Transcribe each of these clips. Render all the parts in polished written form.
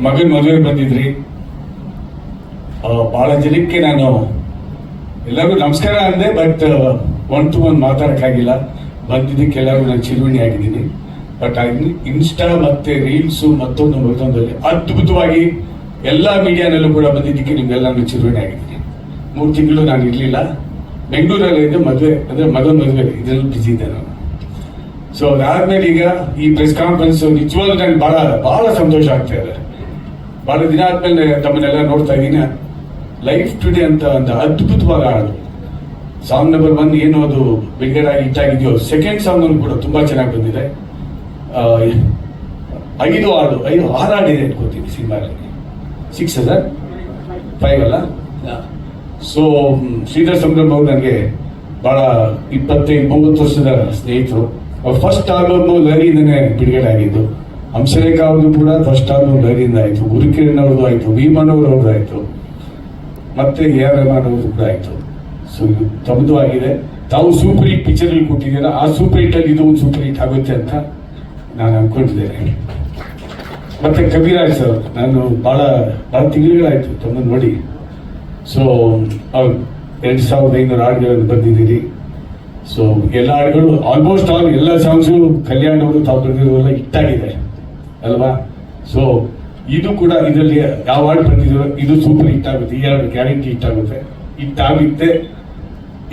ಮಗನ ಮದುವೆಗೆ ಬಂದಿದ್ರಿ. ಬಹಳ ಜನಕ್ಕೆ ನಾನು ಎಲ್ಲರಿಗೂ ನಮಸ್ಕಾರ ಅಂದೆ, ಬಟ್ ಒನ್ ಟು ಒನ್ ಮಾತಾಡಕ್ಕಾಗಿಲ್ಲ. ಬಂದಿದ್ದಕ್ಕೆ ಎಲ್ಲರಿಗೂ ನಾನು ಚಿರುವಣಿ ಆಗಿದ್ದೀನಿ. ಬಟ್ ಇನ್ಸ್ಟಾ ಮತ್ತೆ ರೀಲ್ಸು ಮತ್ತೊಂದಲ್ಲಿ ಅದ್ಭುತವಾಗಿ ಎಲ್ಲ ಮೀಡಿಯಾನಲ್ಲೂ ಕೂಡ ಬಂದಿದ್ದಕ್ಕೆ ನಿಮ್ಗೆಲ್ಲ ಚಿರುವಣಿ ಆಗಿದ್ದೀನಿ. 3 ತಿಂಗಳು ನಾನು ಇರಲಿಲ್ಲ, ಬೆಂಗಳೂರಲ್ಲಿ ಇದ್ದೆ. ಮದುವೆ ಅಂದ್ರೆ ಮಗನ ಮದುವೆ ಇದರಲ್ಲಿ ಬಿಸಿ ಇದ್ದೆ ನಾನು. ಸೊ ಅದಾದ್ಮೇಲೆ ಈಗ ಈ ಪ್ರೆಸ್ ಕಾನ್ಫರೆನ್ಸ್ ನಿಜವಾಗ್ಲೂ ನನಗೆ ಬಹಳ ಸಂತೋಷ ಆಗ್ತಾ ಇದೆ. ಬಹಳ ದಿನ ಆದ್ಮೇಲೆ ತಮ್ಮನ್ನೆಲ್ಲ ನೋಡ್ತಾ ಇದ್ದೀನಿ. ಲೈಫ್ ಟುಡೇ ಅಂತ ಒಂದು ಅದ್ಭುತವಾದ ಹಾಡು, ಸಾಂಗ್ ನಂಬರ್ 1 ಏನು ಅದು ಬಿಲ್ಗೇಡ್ ಆಗಿ ಇಟ್ಟಾಗಿದೆಯೋ, ಸೆಕೆಂಡ್ ಸಾಂಗ್ ಕೂಡ ತುಂಬಾ ಚೆನ್ನಾಗಿ ಬಂದಿದೆ. 5 ಹಾಡಿದೆ ಅನ್ಕೋತೀನಿ ಸಿನಿಮಾದಲ್ಲಿ. 6 ಸರ್ 5 ಅಲ್ಲ. ಸೊ ಶ್ರೀಧರ್ ಸಂಭ್ರಮ್ ಅವರು ನನಗೆ ಬಹಳ 25-30 ವರ್ಷದ ಸ್ನೇಹಿತರು. ಫಸ್ಟ್ ಆಲ್ಬಮ್ ಲಹರಿಯಿಂದನೇ ಬಿಡುಗಡೆ ಆಗಿದ್ದು. ಹಂಸರೇಖಾ ಅವ್ರದ್ದು ಕೂಡ ಫಸ್ಟ್ ಆಲ್ಬಮ್ ಲಹರಿಯಿಂದ ಆಯ್ತು, ಗುರುಕಿರಣ್ ಅವ್ರದ್ದು ಆಯ್ತು, ವಿಮಾನ್ ಅವ್ರದ್ದು ಆಯ್ತು, ಮತ್ತೆ AR ರೆಹಮಾನ್ ಅವ್ರದ್ದು ಕೂಡ ಆಯ್ತು. ಸೊ ಇದು ತಮ್ಮದು ಆಗಿದೆ. ತಾವು ಸೂಪರ್ ಹಿಟ್ ಪಿಕ್ಚರ್ ಕೊಟ್ಟಿದ್ದೀರಾ. ಆ ಸೂಪರ್ ಹಿಟ್ ಅಲ್ಲಿ ಇದು ಒಂದು ಸೂಪರ್ ಹಿಟ್ ಆಗುತ್ತೆ ಅಂತ ನಾನು ಅನ್ಕೊಂಡಿದ್ದೇನೆ. ಮತ್ತೆ ಕವಿರಾಜ್ ಸರ್, ನಾನು ಬಹಳ ತಿಂಗಳುಗಳಾಯ್ತು ತಮ್ಮನ್ನು ನೋಡಿ. ಸೊ 2500 ಹಾಡುಗಳನ್ನು ಬಂದಿದ್ದೀರಿ. ಸೊ ಎಲ್ಲ ಹಾಡುಗಳು ಆಲ್ಮೋಸ್ಟ್ ಎಲ್ಲ ಸಾಂಗ್ಸು ಕಲ್ಯಾಣ್ ಅವರು ತಾವು ಬರೆದಿರೋಲ್ಲ ಹಿಟ್ಟಾಗಿದೆ ಅಲ್ವಾ. ಸೊ ಇದು ಕೂಡ ಇದರಲ್ಲಿ ಯಾವ ಹಾಡು ಬಂದಿರೋ ಇದು ಸೂಪರ್ ಹಿಟ್ ಆಗುತ್ತೆ. ಈ ಹಾಡು ಗ್ಯಾರಂಟಿ ಹಿಟ್ ಆಗುತ್ತೆ.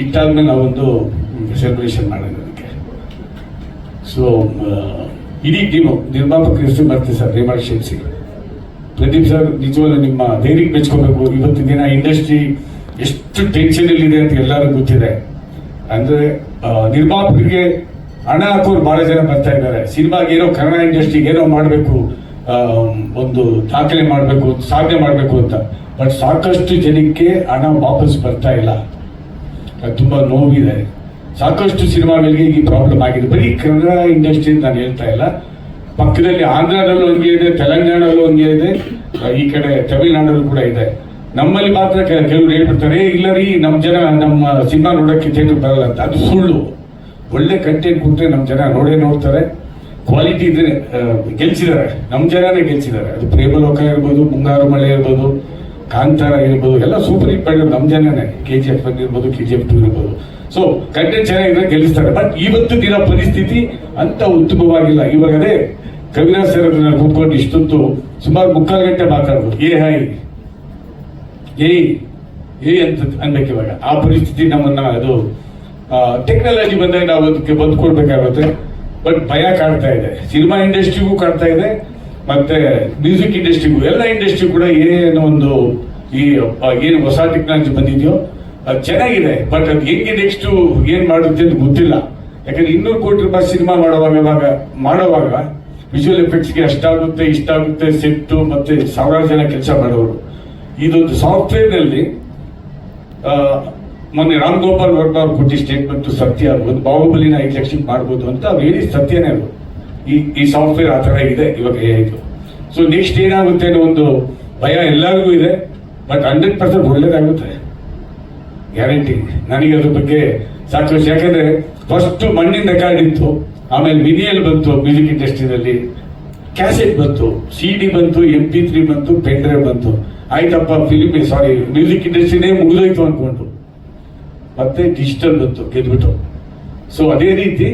ಹಿಟ್ಟಾದ್ಮೇಲೆ ನಾವೊಂದು ಸೆಲೆಬ್ರೇಷನ್ ಮಾಡೋಣ ಅದಕ್ಕೆ. ಸೊ ಇಡೀ ಟೀಮು ನಿರ್ಮಾಪಕರು ಬರ್ತೀವಿ ಸರ್, ರೇಮಾಳ್ ಶೆಟ್ಟಿ, ಪ್ರದೀಪ್ ಸರ್, ನಿಜವಾಗ್ಲೂ ನಿಮ್ಮ ಧೈರ್ಯಕ್ಕೆ ಮೆಚ್ಕೋಬೇಕು. ಇವತ್ತಿನ ದಿನ ಇಂಡಸ್ಟ್ರಿ ಎಷ್ಟು ಟೆನ್ಷನ್ ಇದೆ ಅಂತ ಎಲ್ಲರಿಗೂ ಗೊತ್ತಿದೆ. ಅಂದ್ರೆ ನಿರ್ಮಾಪಕರಿಗೆ ಹಣ ಹಾಕೋರು ಬಹಳ ಜನ ಬರ್ತಾ ಇದ್ದಾರೆ. ಸಿನಿಮಾಗೆ ಏನೋ ಕನ್ನಡ ಇಂಡಸ್ಟ್ರಿಗೆ ಏನೋ ಮಾಡಬೇಕು, ಒಂದು ದಾಖಲೆ ಮಾಡಬೇಕು, ಸಾಧನೆ ಮಾಡಬೇಕು ಅಂತ. ಬಟ್ ಸಾಕಷ್ಟು ಜನಕ್ಕೆ ಹಣ ವಾಪಸ್ ಬರ್ತಾ ಇಲ್ಲ. ಅದು ತುಂಬಾ ನೋವಿದೆ. ಸಾಕಷ್ಟು ಸಿನಿಮಾಗಳಿಗೆ ಈ ಪ್ರಾಬ್ಲಮ್ ಆಗಿದೆ. ಬರೀ ಕನ್ನಡ ಇಂಡಸ್ಟ್ರಿ ನಾನು ಹೇಳ್ತಾ ಇಲ್ಲ, ಪಕ್ಕದಲ್ಲಿ ಆಂಧ್ರದಲ್ಲೂ ಹಂಗೆ ಇದೆ, ತೆಲಂಗಾಣದಲ್ಲೂ ಹಂಗೆ ಇದೆ, ಈ ಕಡೆ ತಮಿಳುನಾಡಲ್ಲೂ ಕೂಡ ಇದೆ. ನಮ್ಮಲ್ಲಿ ಮಾತ್ರ ಕೆಲವರು ಹೇಳ್ಬಿಡ್ತಾರೆ, ಇಲ್ಲ ರೀ ನಮ್ಮ ಜನ ನಮ್ಮ ಸಿನಿಮಾ ನೋಡೋಕ್ಕೆ ಥಿಯೇಟರ್ ಬರಲ್ಲ ಅಂತ. ಅದು ಸುಳ್ಳು. ಒಳ್ಳೆ ಕಂಟೆಂಟ್ ಕೊಟ್ಟರೆ ನಮ್ಮ ಜನ ನೋಡ್ತಾರೆ. ಕ್ವಾಲಿಟಿ ಇದ್ರೆ ಗೆಲ್ಸಿದ್ದಾರೆ, ನಮ್ಮ ಜನನೇ ಗೆಲ್ಸಿದ್ದಾರೆ. ಅದು ಪ್ರೇಮಲೋಕ ಇರ್ಬೋದು, ಮುಂಗಾರು ಮಳೆ ಇರ್ಬೋದು, ಕಾಂತಾರ ಇರ್ಬೋದು, ಎಲ್ಲ ಸೂಪರ್ ಹಿಟ್ ಮಾಡಿದ್ರು ನಮ್ಮ ಜನನೇ. KGF ಇರ್ಬೋದು, KGF 2 ಇರ್ಬೋದು. ಸೊ ಕಂಟೆಂಟ್ ಚೆನ್ನಾಗಿದ್ರೆ ಗೆಲ್ಲಿಸ್ತಾರೆ. ಬಟ್ ಇವತ್ತು ದಿನ ಪರಿಸ್ಥಿತಿ ಅಂತ ಉತ್ತಮವಾಗಿಲ್ಲ. ಇವಾಗ ಅದೇ ಕವಿರಾಜ್ ಸರ್ ಕೂತ್ಕೊಂಡು ಇಷ್ಟೊತ್ತು ಸುಮಾರು 3/4 ಗಂಟೆ ಮಾತಾಡೋದು. ಏ ಅಂತ ಅನ್ಬೇಕು. ಇವಾಗ ಆ ಪರಿಸ್ಥಿತಿ ನಮ್ಮನ್ನ, ಅದು ಟೆಕ್ನಾಲಜಿ ಬಂದಾಗ ನಾವು ಅದಕ್ಕೆ ಬಂದ್ಕೊಡ್ಬೇಕಾಗುತ್ತೆ. ಬಟ್ ಭಯ ಕಾಡ್ತಾ ಇದೆ, ಸಿನಿಮಾ ಇಂಡಸ್ಟ್ರಿಗೂ ಕಾಡ್ತಾ ಇದೆ, ಮತ್ತೆ ಮ್ಯೂಸಿಕ್ ಇಂಡಸ್ಟ್ರಿಗೂ, ಎಲ್ಲ ಇಂಡಸ್ಟ್ರಿ ಕೂಡ ಏನೋ ಒಂದು ಏನು ಹೊಸ ಟೆಕ್ನಾಲಜಿ ಬಂದಿದೆಯೋ ಅದು ಚೆನ್ನಾಗಿದೆ. ಬಟ್ ಅದು ಹೆಂಗೆ ನೆಕ್ಸ್ಟ್ ಏನ್ ಮಾಡುತ್ತೆ ಅಂತ ಗೊತ್ತಿಲ್ಲ. ಯಾಕಂದ್ರೆ 200 ಕೋಟಿ ರೂಪಾಯಿ ಸಿನಿಮಾ ಮಾಡುವಾಗ ವಿಜುವಲ್ ಎಫೆಕ್ಟ್ಸ್ಗೆ ಅಷ್ಟಾಗುತ್ತೆ ಇಷ್ಟಾಗುತ್ತೆ, ಸೆಟ್ಟು ಮತ್ತೆ ಸಾವಿರಾರು ಜನ ಕೆಲಸ ಮಾಡೋರು. ಇದೊಂದು ಸಾಫ್ಟ್ವೇರ್ ನಲ್ಲಿ ಮೊನ್ನೆ ರಾಮ್ ಗೋಪಾಲ್ ವರ್ಮ ಅವ್ರು ಕೊಟ್ಟಿದ್ದ ಸ್ಟೇಟ್ಮೆಂಟ್ ಸತ್ಯ. ಒಂದು ಬಾಹುಬಲಿನ 5 ಲಕ್ಷಕ್ಕೆ ಮಾಡ್ಬೋದು ಅಂತ ಅವ್ರು ಹೇಳಿ ಸತ್ಯನೇ. ಅದು ಈ ಸಾಫ್ಟ್ವೇರ್ ಆ ತರ ಇದೆ ಇವಾಗ ಇದು. ಸೊ ನೆಕ್ಸ್ಟ್ ಏನಾಗುತ್ತೆ ಅನ್ನೋ ಒಂದು ಭಯ ಎಲ್ಲರಿಗೂ ಇದೆ. ಬಟ್ 100% ಒಳ್ಳೇದಾಗುತ್ತೆ, ಗ್ಯಾರಂಟಿ. ನನಗೆ ಅದ್ರ ಬಗ್ಗೆ ಸಾಕಷ್ಟು. ಯಾಕಂದ್ರೆ ಫಸ್ಟ್ ಮಣ್ಣಿನ ರೆಕಾರ್ಡ್ ಇತ್ತು, ಆಮೇಲೆ ವಿನಿಯಲ್ ಬಂತು, ಮ್ಯೂಸಿಕ್ ಇಂಡಸ್ಟ್ರಿನಲ್ಲಿ ಕ್ಯಾಸೆಟ್ ಬಂತು, CD ಬಂತು, MP3 ಬಂತು, ಪೆನ್ ಡ್ರೈವ್ ಬಂತು. ಆಯ್ತಪ್ಪ, ಮ್ಯೂಸಿಕ್ ಇಂಡಸ್ಟ್ರಿನೇ ಮುಗಿದೋಯ್ತು ಅನ್ಕೊಂಡು ಮತ್ತೆ ಡಿಜಿಟಲ್ ಬಂತು, ಗೆದ್ಬಿಟ್ಟು. ಸೊ ಅದೇ ರೀತಿ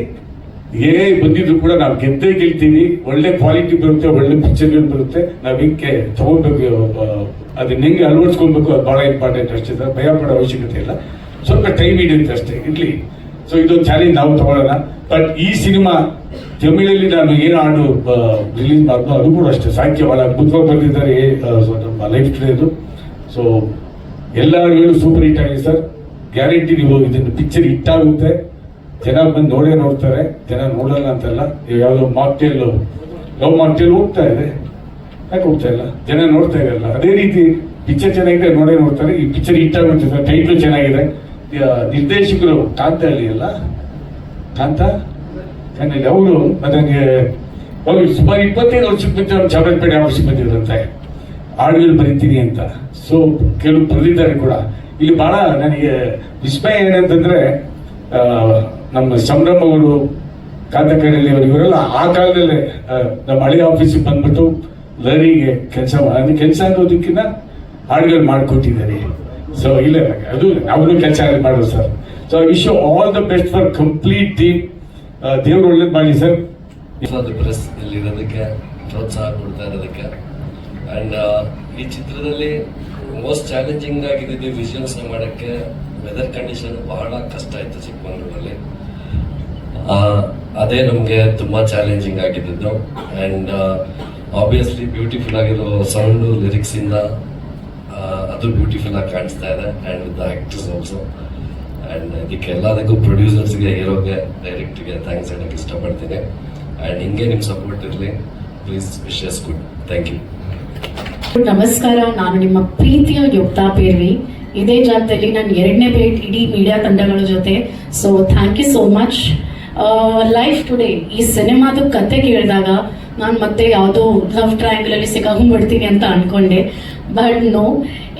ಬಂದಿದ್ರು ಕೂಡ ನಾವು ಗೆಲ್ತೀವಿ. ಒಳ್ಳೆ ಕ್ವಾಲಿಟಿ ಬರುತ್ತೆ, ಒಳ್ಳೆ ಪಿಕ್ಚರ್ಗಳು ಬರುತ್ತೆ. ನಾವ್ ಹಿಂಗೆ ತಗೋಬೇಕು, ಅದನ್ನ ಹೆಂಗೆ ಅಳವಡಿಸ್ಕೊಳ್ಬೇಕು, ಅದು ಬಹಳ ಇಂಪಾರ್ಟೆಂಟ್ ಅಷ್ಟೇ. ಭಯ ಪಡೋ ಅವಶ್ಯಕತೆ ಇಲ್ಲ, ಸ್ವಲ್ಪ ಟೈಮ್ ಹಿಡಿಯುತ್ತೆ ಅಷ್ಟೇ, ಇರ್ಲಿ. ಸೊ ಇದೊಂದು ಚಾಲೆಂಜ್ ನಾವು ತಗೊಳ್ಳೋಣ. ಬಟ್ ಈ ಸಿನಿಮಾ ತಮಿಳಲ್ಲಿ ನಾನು ಏನು ಹಾಡು ರಿಲೀಸ್ ಮಾಡಿದ್ರು ಅದು ಕೂಡ ಅಷ್ಟೇ ಸಾಹಿತ್ಯವಾದ ಅದ್ಭುತವಾಗಿ ಬರೆದಿದ್ದಾರೆ ನಮ್ಮ ಲೈಫ್ ಟುಡೇದು. ಸೊ ಎಲ್ಲ ಹಾಡುಗಳು ಸೂಪರ್ ಹಿಟ್ ಆಗಿದೆ ಸರ್, ಗ್ಯಾರಂಟಿ. ನೀವು ಇದನ್ನು ಪಿಕ್ಚರ್ ಹಿಟ್ ಆಗುತ್ತೆ, ಜನ ಬಂದು ನೋಡ್ತಾರೆ. ಜನ ನೋಡಲ್ಲ ಅಂತಲ್ಲ. ಯಾವುದೋ ಲವ್ ಮಾಕ್ಟೇಲ್ ಹೋಗ್ತಾ ಇದೆ, ಯಾಕೆ ಹೋಗ್ತಾ ಇಲ್ಲ, ಜನ ನೋಡ್ತಾ ಇರಲ್ಲ. ಅದೇ ರೀತಿ ಪಿಕ್ಚರ್ ಚೆನ್ನಾಗಿದೆ, ನೋಡ್ತಾರೆ. ಈ ಪಿಕ್ಚರ್ ಹಿಟ್ ಆಗುತ್ತೆ ಸರ್, ಟೈಟ್ಲು ಚೆನ್ನಾಗಿದೆ. ನಿರ್ದೇಶಕರು ಕಾಂತಹಳ್ಳಿ ಅಲ್ಲ, ಕಾಂತಹಳ್ಳಿ ಅವರು ನನಗೆ ಸುಮಾರು 25 ವರ್ಷಕ್ಕೆ ಮುಂಚೆ ಅವ್ರು ಚಾಮರಾಜಪೇಟೆ ಆಫೀಸಿಗೆ ಬಂದಿದ್ರಂತೆ, ಹಾಡುಗಳು ಬರೀತೀನಿ ಅಂತ. ಸೊ ಕೆಲವು ಬರೆದಿದ್ದಾರೆ ಕೂಡ. ಇಲ್ಲಿ ಬಹಳ ನನಗೆ ವಿಸ್ಮಯ ಏನಂತಂದ್ರೆ, ನಮ್ಮ ಸಂಭ್ರಮ್ ಅವರು, ಕಾಂತಕಳ್ಳಿ ಅವರು, ಇವರೆಲ್ಲ ಆ ಕಾಲದಲ್ಲೇ ನಮ್ಮ ಹಳೆ ಆಫೀಸಿಗೆ ಬಂದ್ಬಿಟ್ಟು ಲಹರಿಗೆ ಕೆಲಸ ಅನ್ನೋದಕ್ಕಿಂತ ಹಾಡುಗಳು ಮಾಡಿಕೊಟ್ಟಿದ್ದಾರೆ. ಸೊ ಇಲ್ಲ ಅದು ನಾವು ಕೆಲಸ ಮಾಡೋದು sir. So I wish you all the best for complete team. ದೇವ್ರು ಒಳ್ಳೇದು ಮಾಡಿ ಸರ್. ಪ್ರೆಸ್ ಇಲ್ಲಿರೋದಕ್ಕೆ ಪ್ರೋತ್ಸಾಹ ಕೊಡ್ತಾ ಇರೋದಕ್ಕೆ ಆ್ಯಂಡ್ ಈ ಚಿತ್ರದಲ್ಲಿ ಮೋಸ್ಟ್ ಚಾಲೆಂಜಿಂಗ್ ಆಗಿದ್ದು ವಿಜುವಲ್ಸ್ ಮಾಡೋಕ್ಕೆ ವೆದರ್ ಕಂಡೀಷನ್ ಬಹಳ ಕಷ್ಟ ಇತ್ತು ಚಿಕ್ಕಮಗಳೂರಲ್ಲಿ. ಅದೇ ನಮಗೆ ತುಂಬ ಚಾಲೆಂಜಿಂಗ್ ಆಗಿದ್ದು ಆ್ಯಂಡ್ ಆಬ್ವಿಯಸ್ಲಿ ಬ್ಯೂಟಿಫುಲ್ ಆಗಿರೋ ಸೌಂಡು ಲಿರಿಕ್ಸಿಂದ ಅದು ಬ್ಯೂಟಿಫುಲ್ ಆಗಿ ಕಾಣಿಸ್ತಾ ಇದೆ and with the actors also. And ಇದಕ್ಕೆ ಎಲ್ಲದಕ್ಕೂ ಪ್ರೊಡ್ಯೂಸರ್ಸ್ಗೆ, ಹೀರೋಗೆ, ಡೈರೆಕ್ಟ್ರಿಗೆ ಥ್ಯಾಂಕ್ಸ್ ಹೇಳೋಕ್ಕೆ ಇಷ್ಟಪಡ್ತೀನಿ. ಆ್ಯಂಡ್ ಹಿಂಗೆ ನಿಮ್ಮ ಸಪೋರ್ಟ್ ಇರಲಿ. Please wishes good. Thank you. ನಮಸ್ಕಾರ, ನಾನು ನಿಮ್ಮ ಪ್ರೀತಿಯ ಯೋಗ್ತಾ ಪೇರ್ವಿ. ಇದೇ ಜಾಗದಲ್ಲಿ ನಾನು 2ನೇ ಭೇಟಿ ಇಡೀ ಮೀಡಿಯಾ ತಂಡಗಳ ಜೊತೆ. So thank you so much. Life today ಈ ಸಿನಿಮಾದ ಕತೆ ಕೇಳಿದಾಗ ನಾನು ಮತ್ತೆ ಯಾವುದೋ ಲವ್ ಟ್ರಯಾಂಗಲ್ ಅಲ್ಲಿ ಸಿಕ್ಕಾಕೊಂಡ್ಬಿಡ್ತೀನಿ ಅಂತ ಅನ್ಕೊಂಡೆ. But no,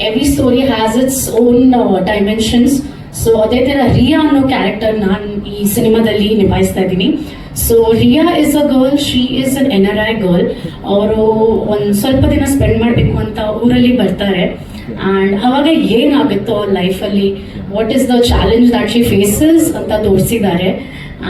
every story has its own dimensions. So ಅದೇ ಥರ ರಿಯಾ ಅನ್ನೋ ಕ್ಯಾರೆಕ್ಟರ್ ನಾನು ಈ ಸಿನಿಮಾದಲ್ಲಿ ನಿಭಾಯಿಸ್ತಾ ಇದ್ದೀನಿ. So Riya is a girl, she is an NRI girl. ಅವರು ಒಂದು ಸ್ವಲ್ಪ ದಿನ ಸ್ಪೆಂಡ್ ಮಾಡಬೇಕು ಅಂತ ಊರಲ್ಲಿ ಬರ್ತಾರೆ. ಆ್ಯಂಡ್ ಅವಾಗ ಏನಾಗುತ್ತೋ ಅವ್ರ ಲೈಫಲ್ಲಿ, what is the challenge that she faces ಅಂತ ತೋರಿಸಿದ್ದಾರೆ.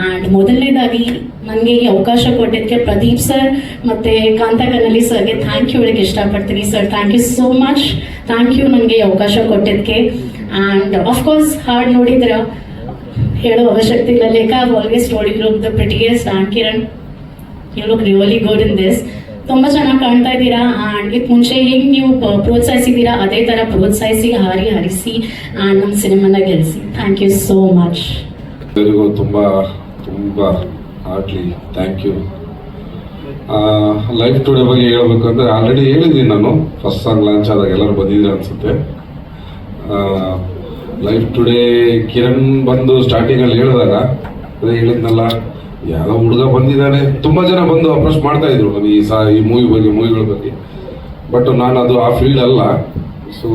ಆ್ಯಂಡ್ ಮೊದಲನೇದಾಗಿ ನನಗೆ ಈ ಅವಕಾಶ ಕೊಟ್ಟಿದ್ದಕ್ಕೆ ಪ್ರದೀಪ್ ಸರ್ ಮತ್ತು ಕಾಂತಕನಲ್ಲಿ ಸರ್ಗೆ ಥ್ಯಾಂಕ್ ಯು ಹೇಳಕ್ಕೆ ಇಷ್ಟಪಡ್ತೀನಿ. Sir, thank you so much. Thank you ನನಗೆ ಈ ಅವಕಾಶ ಕೊಟ್ಟಿದ್ದಕ್ಕೆ. ಆ್ಯಂಡ್ ಆಫ್ಕೋರ್ಸ್ ಹಾಡು ನೋಡಿದ್ರೆ ಹೇಳೋ ಅವಶ್ಯಕತೆ ಇಲ್ಲ. Lekha always told you look the prettiest and Kiran you look really good in this. ತುಂಬ ಚೆನ್ನಾಗಿ ಕಾಣ್ತಾ ಇದ್ದೀರಾ. ಆ್ಯಂಡ್ ಇದಕ್ಕೆ ಮುಂಚೆ ಹೇಗೆ ನೀವು ಪ್ರೋತ್ಸಾಹಿಸಿದ್ದೀರಾ ಅದೇ ಥರ ಪ್ರೋತ್ಸಾಹಿಸಿ, ಹರಿಸಿ ಆ್ಯಂಡ್ ನಮ್ಮ ಸಿನಿಮಾನ ಗೆಲ್ಲಿಸಿ. Thank you so much. ಎಲ್ಲರಿಗೂ ತುಂಬ ತುಂಬ heartly thank you. Life today ಬಗ್ಗೆ ಹೇಳ್ಬೇಕಂದ್ರೆ ಆಲ್ರೆಡಿ ಹೇಳಿದ್ದೀನಿ ನಾನು. ಫಸ್ಟ್ ಸಾಂಗ್ ಲಾಂಚ್ ಆದಾಗ ಎಲ್ಲರೂ ಬಂದಿದ್ದೀರ ಅನಿಸುತ್ತೆ. ಲೈಫ್ ಟುಡೇ ಕಿರಣ್ ಬಂದು ಸ್ಟಾರ್ಟಿಂಗಲ್ಲಿ ಹೇಳಿದಾಗ ಅದೇ ಹೇಳಿದ್ನಲ್ಲ, ಯಾವುದೋ ಹುಡುಗ ಬಂದಿದ್ದಾನೆ. ತುಂಬ ಜನ ಬಂದು ಅಪ್ರೋಚ್ ಮಾಡ್ತಾ ಇದ್ರು ನನಗೆ ಈ ಮೂವಿಗಳ ಬಗ್ಗೆ. ಬಟ್ ನಾನು ಅದು ಆ ಫೀಲ್ಡ್ ಅಲ್ಲ. ಸೊ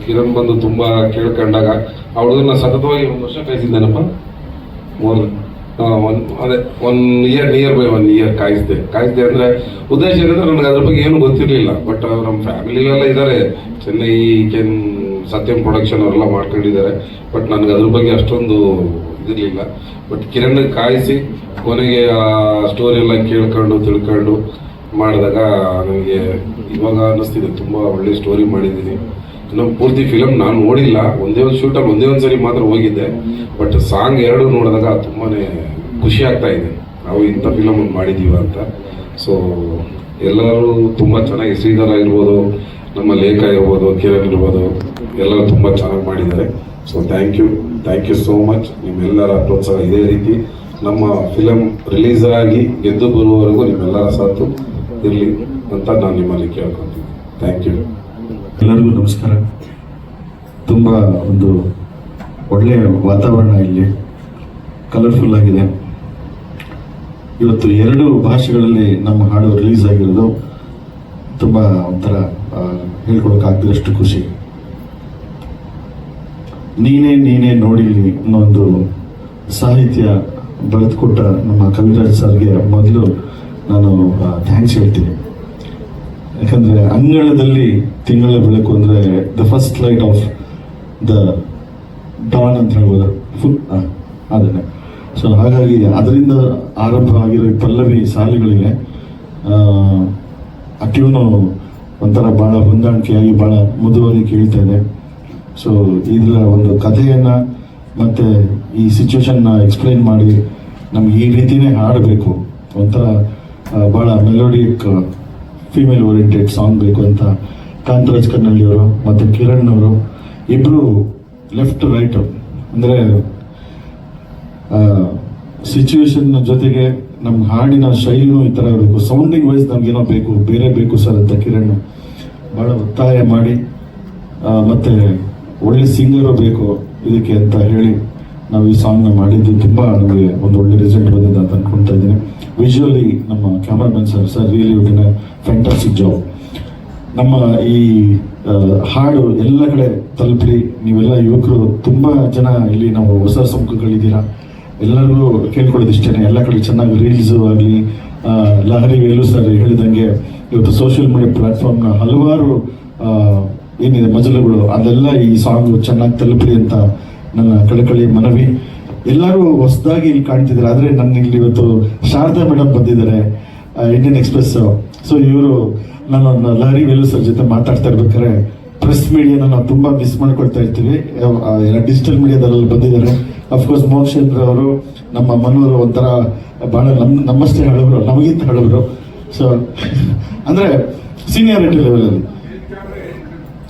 ಕಿರಣ್ ಬಂದು ತುಂಬ ಕೇಳ್ಕೊಂಡಾಗ ಆ ಹುಡುಗನ ಸತತವಾಗಿ 1 ವರ್ಷ ಕಾಯಿಸಿದ್ದೇನಪ್ಪ. ಅದೇ 1 ಇಯರ್, ನಿಯರ್ ಬೈ 1 ಇಯರ್ ಕಾಯಿಸಿದೆ ಅಂದರೆ ಉದ್ದೇಶ ಏನಂದ್ರೆ ನನಗೆ ಅದ್ರ ಬಗ್ಗೆ ಏನು ಗೊತ್ತಿರಲಿಲ್ಲ. ಬಟ್ ನಮ್ಮ ಫ್ಯಾಮಿಲಿಲೆಲ್ಲ ಇದ್ದಾರೆ, ಚೆನ್ನೈ ಸತ್ಯಂ ಪ್ರೊಡಕ್ಷನ್ ಅವರೆಲ್ಲ ಮಾಡ್ಕೊಂಡಿದ್ದಾರೆ. ಬಟ್ ನನಗೆ ಅದ್ರ ಬಗ್ಗೆ ಅಷ್ಟೊಂದು ಇದಿರಲಿಲ್ಲ. ಬಟ್ ಕಿರಣ್ ಕಾಯಿಸಿ ಕೊನೆಗೆ ಆ ಸ್ಟೋರಿ ಎಲ್ಲ ಕೇಳ್ಕೊಂಡು ತಿಳ್ಕೊಂಡು ಮಾಡಿದಾಗ ನನಗೆ ಇವಾಗ ಅನ್ನಿಸ್ತಿದೆ ತುಂಬ ಒಳ್ಳೆ ಸ್ಟೋರಿ ಮಾಡಿದ್ದೀನಿ. ನಮ್ಮ ಪೂರ್ತಿ ಫಿಲಮ್ ನಾನು ನೋಡಿಲ್ಲ, ಒಂದೇ ಒಂದು ಶೂಟಲ್ಲಿ ಒಂದೇ ಒಂದು ಸರಿ ಮಾತ್ರ ಹೋಗಿದ್ದೆ. ಬಟ್ ಸಾಂಗ್ 2 ನೋಡಿದಾಗ ತುಂಬಾ ಖುಷಿ ಆಗ್ತಾ ಇದೆ, ನಾವು ಇಂಥ ಫಿಲಮ್ ಮಾಡಿದ್ದೀವ ಅಂತ. ಸೊ ಎಲ್ಲರೂ ತುಂಬ ಚೆನ್ನಾಗಿ, ಶ್ರೀಧರ ಇರ್ಬೋದು, ನಮ್ಮ ಲೇಖ ಇರ್ಬೋದು, ಕಿರಣ್ ಇರ್ಬೋದು, ಎಲ್ಲರೂ ತುಂಬ ಚೆನ್ನಾಗಿ ಮಾಡಿದ್ದಾರೆ. So thank you so much. ನಿಮ್ಮೆಲ್ಲರ ಪ್ರೋತ್ಸಾಹ ಇದೇ ರೀತಿ ನಮ್ಮ ಫಿಲಮ್ ರಿಲೀಸ್ ಆಗಿ ಗೆದ್ದು ಬರುವವರೆಗೂ ನಿಮ್ಮೆಲ್ಲರ ಸಾಥು ಇರಲಿ ಅಂತ ನಾನು ನಿಮ್ಮಲ್ಲಿ ಕೇಳ್ಕೊತೀನಿ. Thank you. ಎಲ್ಲರಿಗೂ ನಮಸ್ಕಾರ. ತುಂಬ ಒಂದು ಒಳ್ಳೆಯ ವಾತಾವರಣ ಇಲ್ಲಿ, ಕಲರ್ಫುಲ್ ಆಗಿದೆ. ಇವತ್ತು 2 ಭಾಷೆಗಳಲ್ಲಿ ನಮ್ಮ ಹಾಡು ರಿಲೀಸ್ ಆಗಿರೋದು ತುಂಬ ಒಂಥರ ಹೇಳ್ಕೊಡೋಕ್ಕಾಗದಷ್ಟು ಖುಷಿ. ನೀನೇ ನೋಡಿಲಿ ಅನ್ನೋ ಒಂದು ಸಾಹಿತ್ಯ ಬರೆದುಕೊಟ್ಟ ನಮ್ಮ ಕವಿರಾಜ್ ಸರ್ಗೆ ಮೊದಲು ನಾನು ಥ್ಯಾಂಕ್ಸ್ ಹೇಳ್ತೀನಿ. ಯಾಕಂದರೆ ಅಂಗಳದಲ್ಲಿ ತಿಂಗಳ ಬೆಳಕು ಅಂದರೆ the first light off the Don ಅಂತ ಹೇಳ್ಬೋದು, ಅದನ್ನೇ. ಸೊ ಹಾಗಾಗಿ ಅದರಿಂದ ಆರಂಭ ಆಗಿರೋ ಪಲ್ಲವಿ ಸಾಲುಗಳಿಗೆ ಆ ಟ್ಯೂನು ಒಂಥರ ಭಾಳ ಹೊಂದಾಣಿಕೆಯಾಗಿ ಭಾಳ ಮೃದುವಾಗಿ ಕೇಳ್ತಾ ಇದೆ. ಸೊ ಇದರ ಒಂದು ಕಥೆಯನ್ನು ಮತ್ತು ಈ ಸಿಚುವೇಶನ್ನ ಎಕ್ಸ್ಪ್ಲೈನ್ ಮಾಡಿ ನಮ್ಗೆ ಈ ರೀತಿಯೇ ಹಾಡಬೇಕು, ಒಂಥರ ಭಾಳ ಮೆಲೋಡಿಕ್ ಫೀಮೇಲ್ ಓರಿಯೆಂಟೆಡ್ ಸಾಂಗ್ ಬೇಕು ಅಂತ ಕಾಂತರಾಜ್ ಕನ್ನಳ್ಳಿಯವರು ಮತ್ತು ಕಿರಣ್ ಅವರು ಇಬ್ಬರು ಲೆಫ್ಟ್ ರೈಟು ಅಂದರೆ ಸಿಚುವೇಶನ್ ಜೊತೆಗೆ ನಮ್ಮ ಹಾಡಿನ ಶೈಲಿನೂ ಈ ಥರ ಇರಬೇಕು, ಸೌಂಡಿಂಗ್ ವೈಸ್ ನಮಗೇನೋ ಬೇರೆ ಬೇಕು ಸರ್ ಅಂತ ಕಿರಣ್ ಭಾಳ ಒತ್ತಾಯ ಮಾಡಿ, ಮತ್ತು ಒಳ್ಳೆ ಸಿಂಗರು ಬೇಕು ಇದಕ್ಕೆ ಅಂತ ಹೇಳಿ ನಾವು ಈ ಸಾಂಗ್ನ ಮಾಡಿದ್ದು. ತುಂಬ ನಮಗೆ ಒಂದು ಒಳ್ಳೆ ರಿಸಲ್ಟ್ ಬಂದಿದೆ ಅಂತ ಅಂದ್ಕೊಳ್ತಾ ಇದ್ದೀನಿ. ವಿಜುವಲಿ ನಮ್ಮ cameraman sir really did A fantastic job. ನಮ್ಮ ಈ ಹಾಡು ಎಲ್ಲ ಕಡೆ ತಲುಪಲಿ. ನೀವೆಲ್ಲ ಯುವಕರು ತುಂಬ ಜನ ಇಲ್ಲಿ ನಾವು ಹೊಸ ಸಮುಖಗಳಿದ್ದೀರಾ, ಎಲ್ಲರಿಗೂ ಕೇಳ್ಕೊಳ್ಳೋದು ಇಷ್ಟೇ, ಎಲ್ಲ ಕಡೆ ಚೆನ್ನಾಗಿ ರೀಲ್ಸು ಆಗಲಿ, ಲಹರಿ ವೇಲು ಸರ್ ಹೇಳಿದಂಗೆ ಇವತ್ತು ಸೋಷಿಯಲ್ ಮೀಡಿಯಾ ಪ್ಲಾಟ್ಫಾರ್ಮ್ನ ಹಲವಾರು ಏನಿದೆ ಮಜಲುಗಳು ಅದೆಲ್ಲ ಈ ಸಾಂಗ್ ಚೆನ್ನಾಗಿ ತಲುಪಲಿ ಅಂತ ನನ್ನ ಕಳಕಳಿ ಮನವಿ. ಎಲ್ಲರೂ ಹೊಸದಾಗಿ ಇಲ್ಲಿ ಕಾಣ್ತಿದ್ದಾರೆ, ಆದರೆ ನನ್ನ ಇಲ್ಲಿ ಇವತ್ತು ಶಾರದಾ ಮೇಡಮ್ ಬಂದಿದ್ದಾರೆ ಇಂಡಿಯನ್ ಎಕ್ಸ್ಪ್ರೆಸ್. ಸೊ ಇವರು ನಾನು ಲಹರಿ ವೇಲು ಸರ್ ಜೊತೆ ಮಾತಾಡ್ತಾ ಇರ್ಬೇಕಾದ್ರೆ ಪ್ರೆಸ್ ಮೀಡಿಯಾನ ನಾವು ತುಂಬ ಮಿಸ್ ಮಾಡ್ಕೊಳ್ತಾ ಇರ್ತೀವಿ. ಡಿಜಿಟಲ್ ಮೀಡಿಯಾದಲ್ಲಿ ಬಂದಿದ್ದಾರೆ. ಅಫ್ಕೋರ್ಸ್ ಮೋಕ್ಷೇಂದ್ರ ಅವರು, ನಮ್ಮ ಮನೋರು ಒಂಥರ ಭಾಳ ನಮ್ಮಷ್ಟೇ ಹಳಬರು, ನಮಗಿಂತ ಹಳಬರು. ಸೊ ಅಂದರೆ ಸೀನಿಯಾರಿಟಿ ಲೆವೆಲಲ್ಲಿ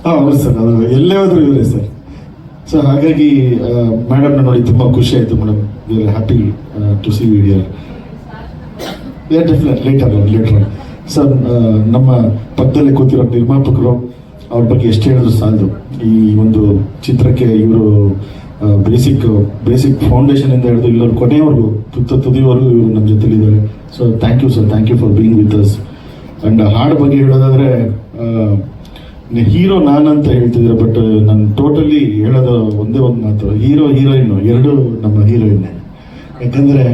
ಹೌದು ಸರ್, ಅದು ಎಲ್ಲೇ ಹೋದ್ರು ಇವರೇ ಸರ್. ಸೊ ಹಾಗಾಗಿ ಮೇಡಮ್ನ ನೋಡಿ ತುಂಬ ಖುಷಿ ಆಯಿತು madam. We are happy to see you here. Definite later sir. ನಮ್ಮ ಪಕ್ಕದಲ್ಲಿ ಕೂತಿರೋ ನಿರ್ಮಾಪಕರು, ಅವ್ರ ಬಗ್ಗೆ ಎಷ್ಟು ಹೇಳಿದ್ರು ಸಾಲದು. ಈ ಒಂದು ಚಿತ್ರಕ್ಕೆ ಇವರು ಬೇಸಿಕ್ ಫೌಂಡೇಶನ್ ಇಂದ ಹಿಡಿದು ಇಲ್ಲವ್ರು ಕೊನೆಯವರೆಗೂ ತುದಿವರೆಗೂ ಇವರು ನಮ್ಮ ಜೊತೆಲಿದ್ದಾರೆ. So thank you sir, thank you for being with us. And ಹಾಡು ಬಗ್ಗೆ ಹೇಳೋದಾದರೆ ಹೀರೋ ನಾನಂತ ಹೇಳ್ತಿದ್ರೆ, ಬಟ್ ನಾನು ಟೋಟಲಿ ಹೇಳೋದು ಒಂದೇ ಒಂದು ಮಾತು, ಹೀರೋಯಿನ್ನು ಎರಡು ನಮ್ಮ ಹೀರೋಯಿನ್ನೇ. ಯಾಕಂದರೆ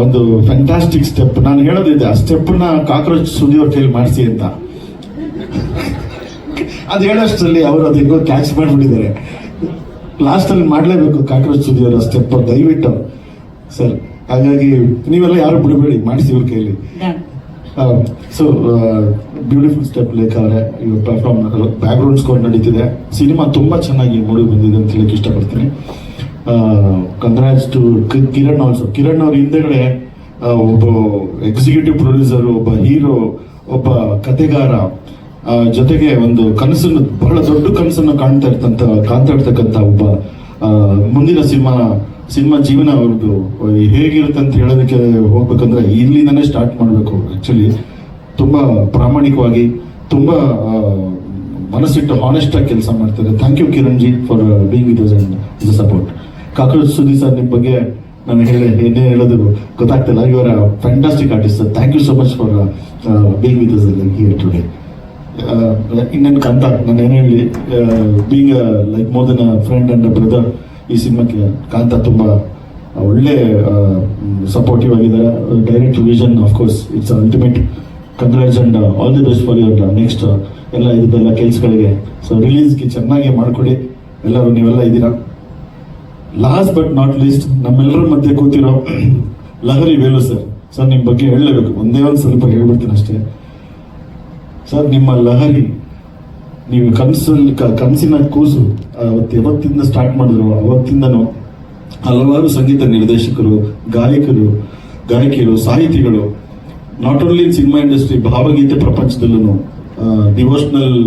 ಒಂದು ಫ್ಯಾಂಟಾಸ್ಟಿಕ್ ಸ್ಟೆಪ್ ನಾನು ಹೇಳೋದಿದೆ, ಆ ಸ್ಟೆಪ್ಪನ್ನ ಕಾಕ್ರೋಚ್ ಸುದಿಯವ್ರ ಕೈಲಿ ಮಾಡಿಸಿ ಅಂತ. ಅದು ಹೇಳೋಷ್ಟರಲ್ಲಿ ಅವರು ಅದು ಹೆಂಗೋ ಕ್ಯಾಚ್ ಮಾಡಿಬಿಟ್ಟಿದ್ದಾರೆ. ಲಾಸ್ಟಲ್ಲಿ ಮಾಡಲೇಬೇಕು ಕಾಕ್ರೋಚ್ ಸುದಿಯವ್ರ ಸ್ಟೆಪ್, ದಯವಿಟ್ಟು ಸರ್. ಹಾಗಾಗಿ ನೀವೆಲ್ಲ ಯಾರು ಬಿಡಬೇಡಿ, ಮಾಡಿಸಿ ಇವ್ರ ಕೈಲಿ. ಸೊ ಬ್ಯೂಟಿಫುಲ್ ಸ್ಟೆಪ್ ಲೇಖ ಅವರೇ. ಇವ್ರ ಪ್ಲಾಟ್ಫಾರ್ಮ್ ಬ್ಯಾಕ್ಗ್ರೌಂಡ್ ಸ್ಕೋರ್ ನಡೀತಿದೆ. ಸಿನಿಮಾ ತುಂಬ ಚೆನ್ನಾಗಿ ಮೂಡಿ ಬಂದಿದೆ ಅಂತ ಹೇಳಕ್ಕೆ ಇಷ್ಟಪಡ್ತೀನಿ. Congrats to Kiran also. Kiran ಅವ್ರ ಹಿಂದೆಗಡೆ ಒಬ್ಬ ಎಕ್ಸಿಕ್ಯೂಟಿವ್ ಪ್ರೊಡ್ಯೂಸರು, ಒಬ್ಬ ಹೀರೋ, ಒಬ್ಬ ಕತೆಗಾರ, ಜೊತೆಗೆ ಒಂದು ಕನಸನ್ನು, ಬಹಳ ದೊಡ್ಡ ಕನಸನ್ನು ಕಾಣ್ತಾ ಇರ್ತಕ್ಕಂಥ ಒಬ್ಬ ಮುಂದಿನ ಸಿನಿಮಾ ಜೀವನ ಅವ್ರದ್ದು ಹೇಗಿರುತ್ತೆ ಅಂತ ಹೇಳೋದಕ್ಕೆ ಹೋಗ್ಬೇಕಂದ್ರೆ ಇಲ್ಲಿಂದನೇ ಸ್ಟಾರ್ಟ್ ಮಾಡಬೇಕು. ಆ್ಯಕ್ಚುಲಿ ತುಂಬ ಪ್ರಾಮಾಣಿಕವಾಗಿ, ತುಂಬ ಮನಸ್ಸಿಟ್ಟು ಹಾನೆಸ್ಟ್ ಆಗಿ ಕೆಲಸ ಮಾಡ್ತಾರೆ. Thank you Kiran ji for being with us and the support. Cockroach Sudhi sir, ನಿಮ್ಮ ಬಗ್ಗೆ ನಾನು ಏನೇ ಹೇಳೋದು ಗೊತ್ತಾಗ್ತಿಲ್ಲ. ಇವರ fantastic artist sir. Thank you so much for being with us here today. ಇನ್ನೇನು ಕಾಂತ, ನಾನು ಏನು ಹೇಳಿ, being like more than a friend and a brother, ಈ ಸಿನಿಮಾಕ್ಕೆ ಕಾಂತ ತುಂಬ ಒಳ್ಳೆ ಸಪೋರ್ಟಿವ್ ಆಗಿದ್ದಾರೆ. Direct vision of course it's ultimate. Congrats and all the best for your next ಎಲ್ಲ ಇದೆಲ್ಲ ಕೆಲಸಗಳಿಗೆ. ಸೊ ರಿಲೀಸ್ಗೆ ಚೆನ್ನಾಗಿ ಮಾಡಿಕೊಡಿ ಎಲ್ಲರೂ, ನೀವೆಲ್ಲ ಇದ್ದೀರಾ. ಲಾಸ್ಟ್ ಬಟ್ ನಾಟ್ ಲೀಸ್ಟ್, ನಮ್ಮೆಲ್ಲರ ಮಧ್ಯೆ ಕೂತಿರೋ ಲಹರಿ ವೇಲು ಸರ್. ಸರ್ ನಿಮ್ಮ ಬಗ್ಗೆ ಹೇಳಲೇಬೇಕು, ಒಂದೇ ಒಂದು ಸ್ವಲ್ಪ ಹೇಳ್ಬಿಡ್ತೀನಿ ಅಷ್ಟೇ ಸರ್. ನಿಮ್ಮ ಲಹರಿ, ನೀವು ಕನಸಿನ ಕೂಸು ಯಾವತ್ತಿಂದ ಸ್ಟಾರ್ಟ್ ಮಾಡಿದ್ರು ಅವತ್ತಿಂದನೂ ಹಲವಾರು ಸಂಗೀತ ನಿರ್ದೇಶಕರು, ಗಾಯಕಿಯರು, ಸಾಹಿತಿಗಳು, not only in cinema industry, ಭಾವಗೀತೆ ಪ್ರಪಂಚದಲ್ಲೂ, ಡಿವೋಷನಲ್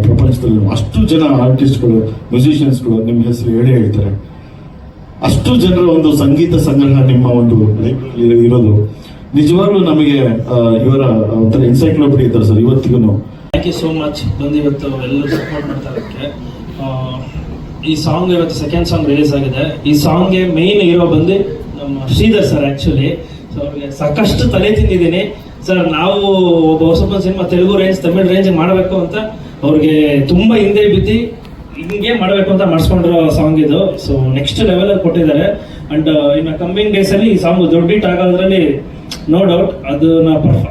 ಪ್ರಪಂಚದಲ್ಲೂ ಅಷ್ಟು ಜನ ಆರ್ಟಿಸ್ಟ್ಗಳು, ಮ್ಯೂಸಿಷಿಯನ್ಸ್ಗಳು ನಿಮ್ಮ ಹೆಸರು ಹೇಳ್ತಾರೆ. ಅಷ್ಟು ಜನರ ಒಂದು ಸಂಗೀತ ಸಂಗ್ರಹ ನಿಮ್ಮ ಒಂದು ಇರೋದು ನಿಜವಾಗ್ಲೂ ನಮಗೆ ಇವರ ಒಂಥರ ಎನ್ಸೈಕ್ಲೋಪೀಡಿಯಾ ಇದ್ದಾರೆ ಸರ್ ಇವತ್ತಿಗೂ. ಥ್ಯಾಂಕ್ ಯು ಸೋ ಮಚ್ ಬಂದು ಇವತ್ತು ಎಲ್ಲರೂ ಸಪೋರ್ಟ್ ಮಾಡ್ತಾ ಇರೋಕ್ಕೆ. ಈ ಸಾಂಗ್ ಇವತ್ತು ಸೆಕೆಂಡ್ ಸಾಂಗ್ ರಿಲೀಸ್ ಆಗಿದೆ. ಈ ಸಾಂಗ್ಗೆ ಮೇನ್ ಹೀರೋ ಬಂದು ನಮ್ಮ ಶ್ರೀಧರ್ ಸರ್. ಆ್ಯಕ್ಚುಲಿ ಸೊ ಅವ್ರಿಗೆ ಸಾಕಷ್ಟು ತಲೆ ತಿಂದಿದ್ದೀನಿ ಸರ್. ನಾವು ಒಬ್ಬ ಹೊಸಬ cinema Telugu range, Tamil range ಮಾಡಬೇಕು ಅಂತ ಅವ್ರಿಗೆ ತುಂಬ ಹಿಂದೆ ಬಿದ್ದು ಹಿಂಗೆ ಮಾಡಬೇಕು ಅಂತ ಮಾಡಿಸ್ಕೊಂಡಿರೋ ಸಾಂಗ್ ಇದು. ಸೊ ನೆಕ್ಸ್ಟ್ ಲೆವೆಲಲ್ಲಿ ಕೊಟ್ಟಿದ್ದಾರೆ. ಅಂಡ್ ಇನ್ನು ಕಮ್ಮಿಂಗ್ ಡೇಸಲ್ಲಿ ಈ ಸಾಂಗ್ ದೊಡ್ಡ ಹಿಟ್ ಆಗೋದ್ರಲ್ಲಿ ನೋ ಡೌಟ್.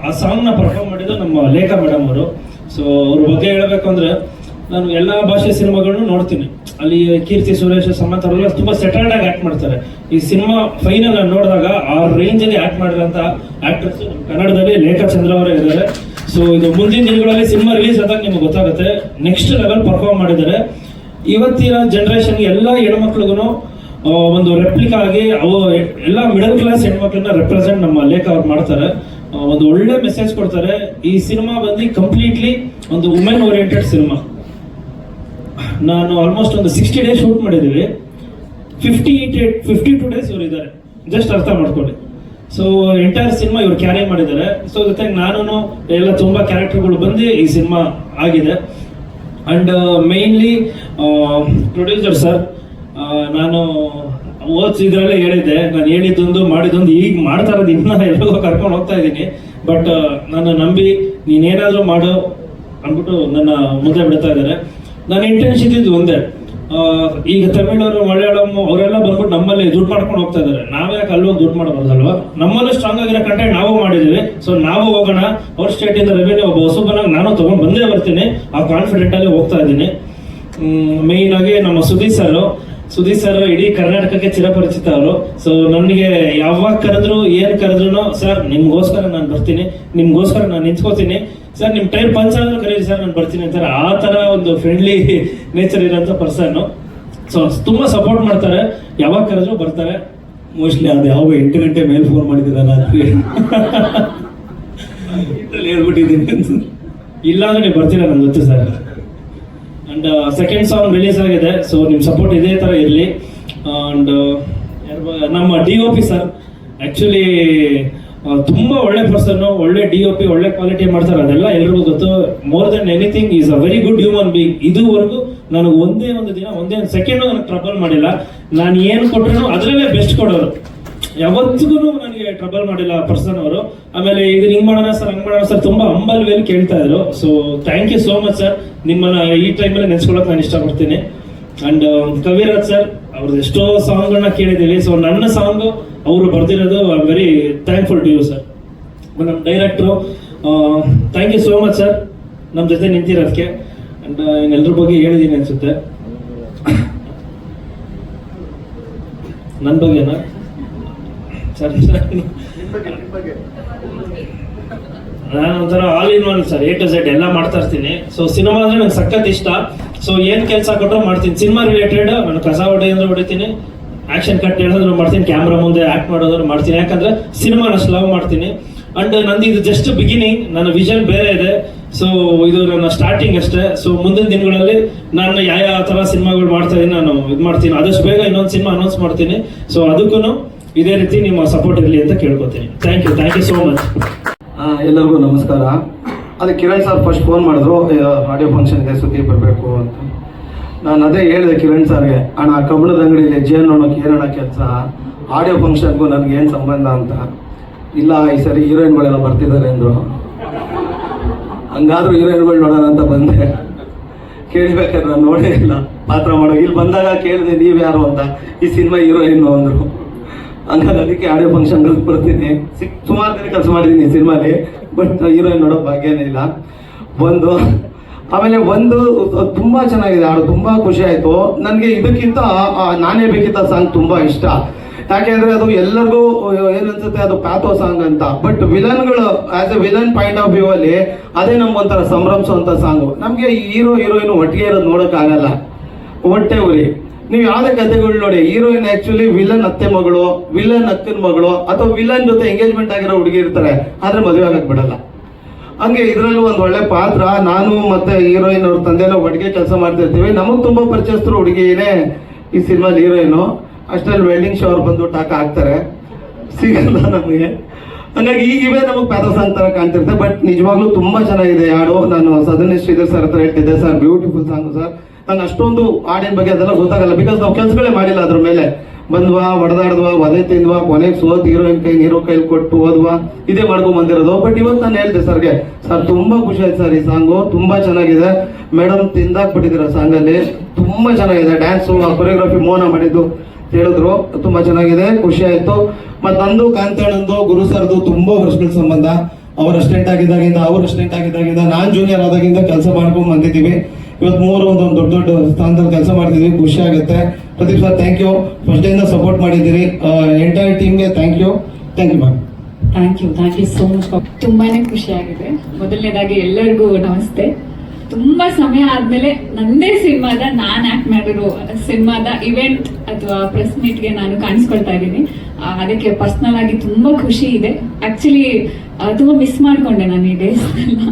ಆ ಸಾಂಗ್ನ ಪರ್ಫಾರ್ಮ್ ಮಾಡಿದ್ದು ನಮ್ಮ ಲೇಖಾ ಮೇಡಮ್ ಅವರು. ಸೊ ಅವ್ರ ಬಗ್ಗೆ ಹೇಳಬೇಕು ಅಂದರೆ, ನಾನು ಎಲ್ಲ ಭಾಷೆ ಸಿನಿಮಾಗಳನ್ನು ನೋಡ್ತೀನಿ. ಅಲ್ಲಿ ಕೀರ್ತಿ ಸುರೇಶ್, ಸಮಂತ್ ಅವರೆಲ್ಲ ತುಂಬ ಸೆಟಲ್ಡ್ ಆಗಿ ಆ್ಯಕ್ಟ್ ಮಾಡ್ತಾರೆ. ಈ ಸಿನಿಮಾ ಫೈನಲ್ ನಾನು ನೋಡಿದಾಗ ಆ ರೇಂಜಲ್ಲಿ ಆ್ಯಕ್ಟ್ ಮಾಡಿರೋಂಥ ಆ್ಯಕ್ಟ್ರೆಸ್ ಕನ್ನಡದಲ್ಲಿ ಲೇಖಾ ಚಂದ್ರ ಅವರೇ ಇದ್ದಾರೆ. ಸೊ ಇದು ಮುಂದಿನ ದಿನಗಳಲ್ಲಿ ಸಿನಿಮಾ ರಿಲೀಸ್ ಆದಾಗ ನಿಮ್ಗೆ ಗೊತ್ತಾಗುತ್ತೆ. ನೆಕ್ಸ್ಟ್ ಲೆವೆಲ್ ಪರ್ಫಾರ್ಮ್ ಮಾಡಿದ್ದಾರೆ. ಇವತ್ತಿನ ಜನ್ರೇಷನ್ಗೆ ಎಲ್ಲ ಹೆಣ್ಮಕ್ಳಿಗೂ ಒಂದು ರೆಪ್ಲಿಕಾ ಆಗಿ ಅವು ಎಲ್ಲ ಮಿಡಲ್ ಕ್ಲಾಸ್ ಹೆಣ್ಮಕ್ಳನ್ನ ರೆಪ್ರೆಸೆಂಟ್ ನಮ್ಮ ಲೇಖ ಅವ್ರು ಮಾಡ್ತಾರೆ. ಒಂದು ಒಳ್ಳೆ ಮೆಸೇಜ್ ಕೊಡ್ತಾರೆ. ಈ ಸಿನಿಮಾ ಬಂದು ಕಂಪ್ಲೀಟ್ಲಿ ಒಂದು ವುಮೆನ್ ಓರಿಯೆಂಟೆಡ್ ಸಿನಿಮಾ. ನಾನು ಆಲ್ಮೋಸ್ಟ್ ಒಂದು 60 ಡೇಸ್ ಶೂಟ್ ಮಾಡಿದ್ದೀವಿ. 52 ಡೇಸ್ ಇವರು ಇದ್ದಾರೆ, ಜಸ್ಟ್ ಅರ್ಥ ಮಾಡ್ಕೊಳ್ಳಿ. ಸೊ ಎಂಟೈರ್ ಸಿನಿಮಾ ಇವ್ರು ಕ್ಯಾರಿ ಮಾಡಿದ್ದಾರೆ. ಸೊ ಜೊತೆಗೆ ನಾನು ಎಲ್ಲ ತುಂಬ ಕ್ಯಾರೆಕ್ಟರ್ಗಳು ಬಂದು ಈ ಸಿನಿಮಾ ಆಗಿದೆ. ಅಂಡ್ ಮೇನ್ಲಿ ಪ್ರೊಡ್ಯೂಸರ್ ಸರ್, ನಾನು ಓದಿಸಿದ್ರಲ್ಲೇ ಹೇಳಿದ್ದೆ, ನಾನು ಹೇಳಿದ್ದೊಂದು ಮಾಡಿದ್ದೊಂದು, ಈಗ ಮಾಡ್ತಾ ಇರೋದು ಇನ್ನೂ ಎಲ್ಲೋ ಕರ್ಕೊಂಡು ಹೋಗ್ತಾ ಇದ್ದೀನಿ. ಬಟ್ ನನ್ನ ನಂಬಿ ನೀನೇನಾದರೂ ಮಾಡು ಅಂದ್ಬಿಟ್ಟು ನನ್ನ ಮುಂದೆ ಬಿಡ್ತಾ ಇದ್ದಾರೆ. ನನ್ನ ಇಂಟೆನ್ಷನ್ ಇದ್ದು ಒಂದೇ, ಈಗ ತಮಿಳವರು ಮಲಯಾಳಂ ಅವರೆಲ್ಲ ಬಂದ್ಬಿಟ್ಟು ನಮ್ಮಲ್ಲಿ ದುಡ್ಡು ಮಾಡ್ಕೊಂಡು ಹೋಗ್ತಾ ಇದಾರೆ. ನಾವ್ ಯಾಕೆ ಅಲ್ಲಿ ಹೋಗಿ ದುಡ್ಡು ಮಾಡಬಾರ್ದಲ್ವಾ? ನಮ್ಮಲ್ಲೂ ಸ್ಟ್ರಾಂಗ್ ಆಗಿರೋ ಕಂಟೆಂಟ್ ನಾವು ಮಾಡಿದೀವಿ. ಸೊ ನಾವು ಹೋಗೋಣ. ಅವ್ರ ಸ್ಟೇಟ್ ಇಂದ ರೆವೆನ್ಯೂ ಒಬ್ಬ ಹೊಸಬನಾಗಿ ನಾನು ತಗೊಂಡ್ ಬಂದೇ ಬರ್ತೀನಿ. ಆ ಕಾನ್ಫಿಡೆಂಟ್ ಅಲ್ಲಿ ಹೋಗ್ತಾ ಇದ್ದೀನಿ. ಮೇಯ್ನ್ ಆಗಿ ನಮ್ಮ ಸುದೀಪ್ ಸರ್ ಇಡೀ ಕರ್ನಾಟಕಕ್ಕೆ ಚಿರಪರಿಚಿತ ಅವರು. ಸೊ ನನಗೆ ಯಾವಾಗ ಕರೆದ್ರು ಏನ್ ಕರೆದ್ರು, ಸರ್ ನಿಮ್ಗೋಸ್ಕರ ನಾನು ಬರ್ತೀನಿ, ನಿಮ್ಗೋಸ್ಕರ ನಾನು ನಿಂತ್ಕೋತೀನಿ, ಸರ್ ನಿಮ್ ಟೈರ್ ಪಂಚ್ ಆದ್ರೂ ಕರೀರಿ ಸರ್ ನಾನು ಬರ್ತೀನಿ ಅಂತಾರೆ. ಆ ತರ ಒಂದು ಫ್ರೆಂಡ್ಲಿ ನೇಚರ್ ಇರೋಂಥ ಪರ್ಸನ್. ಸೊ ತುಂಬಾ ಸಪೋರ್ಟ್ ಮಾಡ್ತಾರೆ, ಯಾವಾಗ ಕರೆದ್ರು ಬರ್ತಾರೆ. ಮೋಸ್ಟ್ಲಿ ಅದು ಯಾವ 8 ಗಂಟೆ ಮೇಲೆ ಫೋನ್ ಮಾಡಿದ್ದೀರ ರಾತ್ರಿ ಹೇಳ್ಬಿಟ್ಟಿದ್ದೀನಿ. ಇಲ್ಲಾಂದ್ರೆ ನೀವು ಬರ್ತೀರಾ ನಂಗೆ ಗೊತ್ತು sir. And second song release ಆಗಿದೆ. ಸೊ ನಿಮ್ಮ ಸಪೋರ್ಟ್ ಇದೇ ತರ ಇರಲಿ. ಅಂಡ್ ನಮ್ಮ DOP ಸರ್ ಆಕ್ಚುಲಿ ತುಂಬಾ ಒಳ್ಳೆ ಪರ್ಸನ್, ಒಳ್ಳೆ DOP, ಒಳ್ಳೆ ಕ್ವಾಲಿಟಿ ಮಾಡ್ತಾರೆ. ಅದೆಲ್ಲ ಎಲ್ರಿಗೂ ಗೊತ್ತು. More than anything is a very good human being. ಇದುವರೆಗೂ ನನಗೆ ಒಂದೇ ಒಂದು ಸೆಕೆಂಡ್ ನನಗೆ ಟ್ರಬಲ್ ಮಾಡಿಲ್ಲ. ನಾನು ಏನು ಕೊಟ್ಟರು ಅದರಲ್ಲೇ ಬೆಸ್ಟ್ ಕೊಡೋರು. ಯಾವತ್ತಿಗೂ ನನಗೆ ಟ್ರಬಲ್ ಮಾಡಿಲ್ಲ ಪರ್ಸನ್ ಅವರು. ಆಮೇಲೆ ಇದು ಹಿಂಗ್ ಮಾಡೋಣ ಸರ್, ಹಂಗ್ ಮಾಡೋಣ ಸರ್, ತುಂಬಾ ಹಂಬಲ್ ವೇಲ್ ಕೇಳ್ತಾ ಇದ್ರು. So thank you so much sir. ನಿಮ್ಮನ್ನ ಈ ಟೈಮಲ್ಲಿ ನೆನ್ಸ್ಕೊಳಕ್ ನಾನು ಇಷ್ಟಪಡ್ತೀನಿ. ಅಂಡ್ ಕವಿರಾಜ್ ಸರ್ ಅವ್ರದ್ದು ಎಷ್ಟೋ ಸಾಂಗ್ಗಳನ್ನ ಕೇಳಿದ್ದೀವಿ. ಸೊ ನನ್ನ ಸಾಂಗ್ ಅವರು ಬರ್ದಿರೋದು I am very thankful to you sir. ನಮ್ಮ director thank you so much sir ನಮ್ಮ ಜೊತೆ ನಿಂತಿರೋದಕ್ಕೆ. ಅಂಡ್ ಇನ್ನೆಲ್ಲರ ಬಗ್ಗೆ ಹೇಳಿದ್ದೀನಿ ಅನ್ಸುತ್ತೆ. ನನ್ನ ಬಗ್ಗೆನಾ ಸರ್? ನಾನು ಒಂಥರ all in one sir, A to Z ಎಲ್ಲ ಮಾಡ್ತಾ ಇರ್ತೀನಿ. ಸೊ ಸಿನಿಮಾ ಅಂದ್ರೆ ನಂಗೆ ಸಖತ್ ಇಷ್ಟ. ಸೊ ಏನ್ ಕೆಲಸ ಕೊಟ್ಟರು ಮಾಡ್ತೀನಿ. ಸಿನಿಮಾ ರಿಲೇಟೆಡ್ ನಾನು ಕಸ ಹೊಡೆಯೋದ್ರೆ ಹೊಡಿತೀನಿ, ಆಕ್ಷನ್ ಕಟ್ ಹೇಳಿದ್ರು ಮಾಡ್ತೀನಿ, ಕ್ಯಾಮ್ರಾ ಮುಂದೆ ಆಕ್ಟ್ ಮಾಡೋದ್ರು ಮಾಡ್ತೀನಿ. ಯಾಕಂದ್ರೆ ಸಿನಿಮಾನ ಅಷ್ಟು ಲವ್ ಮಾಡ್ತೀನಿ. ಅಂಡ್ ನಂದು ಇದು ಜಸ್ಟ್ ಬಿಗಿನಿಂಗ್, ನನ್ನ ವಿಷನ್ ಬೇರೆ ಇದೆ. ಸೊ ಇದು ನನ್ನ ಸ್ಟಾರ್ಟಿಂಗ್ ಅಷ್ಟೇ. ಸೊ ಮುಂದಿನ ದಿನಗಳಲ್ಲಿ ನಾನು ಯಾವ ತರ ಸಿನಿಮಾಗಳು ಮಾಡ್ತಾ ಇದೀನಿ ನಾನು ಇದು ಮಾಡ್ತೀನಿ. ಆದಷ್ಟು ಬೇಗ ಇನ್ನೊಂದು ಸಿನಿಮಾ ಅನೌನ್ಸ್ ಮಾಡ್ತೀನಿ. ಸೊ ಅದಕ್ಕೂ ಇದೇ ರೀತಿ ನಿಮ್ಮ ಸಪೋರ್ಟ್ ಇರಲಿ ಅಂತ ಕೇಳ್ಕೊತೀನಿ. Thank you so much. ಎಲ್ಲರಿಗೂ ನಮಸ್ಕಾರ. ಅದೇ ಕಿರಣ್ ಸರ್ ಫಸ್ಟ್ ಫೋನ್ ಮಾಡಿದ್ರು, ಆಡಿಯೋ ಫಂಕ್ಷನ್ಗೆ ಸುದ್ದಿ ಬರಬೇಕು ಅಂತ. ನಾನು ಅದೇ ಹೇಳಿದೆ ಕಿರಣ್ ಸರ್ಗೆ, ಅಣ್ಣ ಕಬ್ಬಣದ ಅಂಗಡಿಯಲ್ಲಿ ಜೇನು ಕೇರಳ ಕೆಲಸ, ಆಡಿಯೋ ಫಂಕ್ಷನ್ಗೂ ನನಗೇನು ಸಂಬಂಧ ಅಂತ. ಇಲ್ಲ ಈ ಸರಿ ಹೀರೋಯಿನ್ಗಳೆಲ್ಲ ಬರ್ತಿದ್ದಾರೆ ಅಂದರು. ಹಂಗಾದ್ರೂ ಹೀರೋಯಿನ್ಗಳು ನೋಡೋಣ ಅಂತ ಬಂದೆ. ಕೇಳ್ಬೇಕಾದ್ರೆ ನಾನು ನೋಡೇ ಇಲ್ಲ ಪಾತ್ರ ಮಾಡೋ. ಇಲ್ಲಿ ಬಂದಾಗ ಕೇಳಿದೆ ನೀವು ಯಾರು ಅಂತ, ಈ ಸಿನಿಮಾ ಹೀರೋಯಿನ್ ಅಂದರು. ಹಂಗಾಗಿ ಅದಕ್ಕೆ ಆಡಿಯೋ ಫಂಕ್ಷನ್ಗಳಿಗೆ ಬರ್ತೀನಿ. ಸುಮಾರು ದಿನ ಕೆಲಸ ಮಾಡಿದ್ದೀನಿ ಈ ಸಿನಿಮಾಲಿ, ಬಟ್ ಹೀರೋಯಿನ್ ನೋಡೋ ಭಾಗ್ಯನೇ ಇಲ್ಲ. ಆಮೇಲೆ ತುಂಬ ಚೆನ್ನಾಗಿದೆ ಹಾಡು, ತುಂಬ ಖುಷಿ ಆಯಿತು ನನಗೆ. ಇದಕ್ಕಿಂತ ನಾನೇ ಬೇಕಿದ್ದ ಸಾಂಗ್ ತುಂಬ ಇಷ್ಟ. ಯಾಕೆಂದರೆ ಅದು ಎಲ್ಲರಿಗೂ ಏನನ್ಸುತ್ತೆ ಅದು ಪ್ಯಾಥೋ ಸಾಂಗ್ ಅಂತ, ಬಟ್ ವಿಲನ್ಗಳು as a villain point of view ಅಲ್ಲಿ ಅದೇ ನಮ್ಗೊಂಥರ ಸಂಭ್ರಮಿಸುವಂಥ ಸಾಂಗು. ನಮಗೆ ಹೀರೋಯಿನ್ ಒಟ್ಟಿಗೆ ಇರೋದು ನೋಡೋಕ್ಕಾಗಲ್ಲ, ಹೊಟ್ಟೆ ಉರಿ. ನೀವು ಯಾವುದೇ ಕಥೆಗಳು ನೋಡಿ, ಹೀರೋಯಿನ್ ಆಕ್ಚುಲಿ ವಿಲನ್ ಅತ್ತೆ ಮಗಳು, ವಿಲನ್ ಅಕ್ಕನ ಮಗಳು, ಅಥವಾ ವಿಲನ್ ಜೊತೆ ಎಂಗೇಜ್ಮೆಂಟ್ ಆಗಿರೋ ಹುಡುಗಿ ಇರ್ತಾರೆ, ಆದ್ರೆ ಮದುವೆ ಆಗಕ್ಕೆ ಬಿಡಲ್ಲ. ಹಂಗೆ ಇದರಲ್ಲೂ ಒಂದು ಒಳ್ಳೆ ಪಾತ್ರ. ನಾನು ಮತ್ತೆ ಹೀರೋಯಿನ್ ಅವ್ರ ತಂದೆಲ್ಲ ಒಟ್ಟಿಗೆ ಕೆಲಸ ಮಾಡ್ತಿರ್ತೀವಿ. ನಮಗೆ ತುಂಬಾ ಪರಿಚಯಸ್ಥರು ಹುಡುಗಿನೇ ಈ ಸಿನಿಮಾಲಿ ಹೀರೋಯಿನು. ಅಷ್ಟರಲ್ಲಿ ವೆಲ್ಡಿಂಗ್ ಶವರ್ ಬಂದು ಟಾಕ ಹಾಕ್ತಾರೆ, ಸಿಗಲ್ಲ ನಮಗೆ. ಹಂಗಾಗಿ ಇವೇ ನಮಗೆ ಪ್ಯಾಥೋ ಸಾಂಗ್ ತರ ಕಾಣ್ತಿರುತ್ತೆ. ಬಟ್ ನಿಜವಾಗ್ಲೂ ತುಂಬಾ ಚೆನ್ನಾಗಿದೆ ಹಾಡು. ನಾನು ಸದನ್ಯ ಶ್ರೀಧರ್ ಸರ್ ಹತ್ರ ಹೇಳ್ತಿದ್ದೆ, ಸರ್ ಬ್ಯೂಟಿಫುಲ್ ಸಾಂಗ್ ಸರ್. ನಂಗೆ ಅಷ್ಟೊಂದು ಹಾಡಿನ ಬಗ್ಗೆ ಅದೆಲ್ಲ ಗೊತ್ತಾಗಲ್ಲ, ಬಿಕಾಸ್ ನಾವು ಕೆಲಸಗಳೇ ಮಾಡಿಲ್ಲ ಅದ್ರ ಮೇಲೆ. ಬಂದ್ವಾ, ಹೊಡೆದಾಡ್ವಾ, ಒದೆ ತಿಂದ್ವಾ, ಕೊನೆಗೆ ಸೋತ್ ಹೀರೋಯಿನ್ ನೀರೋ ಕೈಲಿ ಕೊಟ್ಟು ಹೋದ್ವಾ, ಇದೇ ಮಾಡ್ಕೊಂಡ್ ಬಂದಿರೋದು. ಬಟ್ ಇವತ್ತು ನಾನು ಹೇಳ್ದೆ ಸರ್ಗೆ, ಸರ್ ತುಂಬಾ ಖುಷಿ ಆಯ್ತು ಸರ್, ಈ ಸಾಂಗು ತುಂಬಾ ಚೆನ್ನಾಗಿದೆ. ಮೇಡಮ್ ತಿಂದಾಕ್ಬಿಟ್ಟಿದ್ದೀರ ಸಾಂಗಲ್ಲಿ, ತುಂಬಾ ಚೆನ್ನಾಗಿದೆ. ಡ್ಯಾನ್ಸು, ಕೊರಿಯೋಗ್ರಫಿ ಮೋನ ಮಾಡಿದ್ದು ಹೇಳಿದ್ರು, ತುಂಬಾ ಚೆನ್ನಾಗಿದೆ, ಖುಷಿ ಆಯ್ತು. ಮತ್ತು ನಂದು ಕಾಂತಣ್ಣಂದು ಗುರು ಸರ್ದು ತುಂಬಾ ವರ್ಷಗಳ ಸಂಬಂಧ. ಅವ್ರ ಅಸಿಸ್ಟೆಂಟ್ ಆಗಿದ್ದಾಗಿಂದ, ಅವ್ರ ಅಸಿಸ್ಟೆಂಟ್ ಆಗಿದ್ದಾಗಿಂದ, ನಾನ್ ಜೂನಿಯರ್ ಆದಾಗಿಂದ ಕೆಲಸ ಮಾಡ್ಕೊಂಡ್ ಬಂದಿದ್ದೀವಿ. ಇವತ್ತು ಒಂದೊಂದು ದೊಡ್ಡ ಸ್ಥಾನದಲ್ಲಿ ಕೆಲಸ ಮಾಡ್ತಿದ್ವಿ, ಖುಷಿ ಆಗುತ್ತೆ. Pradeep sir thank you, first ಇಂದ ಸಪೋರ್ಟ್ ಮಾಡಿದ್ದೀರಿ. ಎಂಟೈರ್ ಟೀಮ್ಗೆ thank you ma'am. Thank you so much. ತುಂಬಾನೇ ಖುಷಿ ಆಗಿದೆ. ಮೊದಲನೇದಾಗಿ ಎಲ್ಲರಿಗೂ ನಮಸ್ತೆ. ತುಂಬಾ ಸಮಯ ಆದ್ಮೇಲೆ ನಂದೇ ಸಿನಿಮಾದ ನಾನ್ ಆಕ್ಟ್ ಮಾಡಿರೋ ಸಿನಿಮಾದ ಇವೆಂಟ್ ಅಥವಾ ಪ್ರೆಸ್ ಮೀಟ್ಗೆ ನಾನು ಕಾಣಿಸ್ಕೊಳ್ತಾ ಇದ್ದೀನಿ. ಅದಕ್ಕೆ ಪರ್ಸನಲ್ ಆಗಿ ತುಂಬಾ ಖುಷಿ ಇದೆ. ಆಕ್ಚುಲಿ ತುಂಬಾ ಮಿಸ್ ಮಾಡ್ಕೊಂಡೆ ನಾನು ಈ ಡೇಸ್ ಎಲ್ಲ.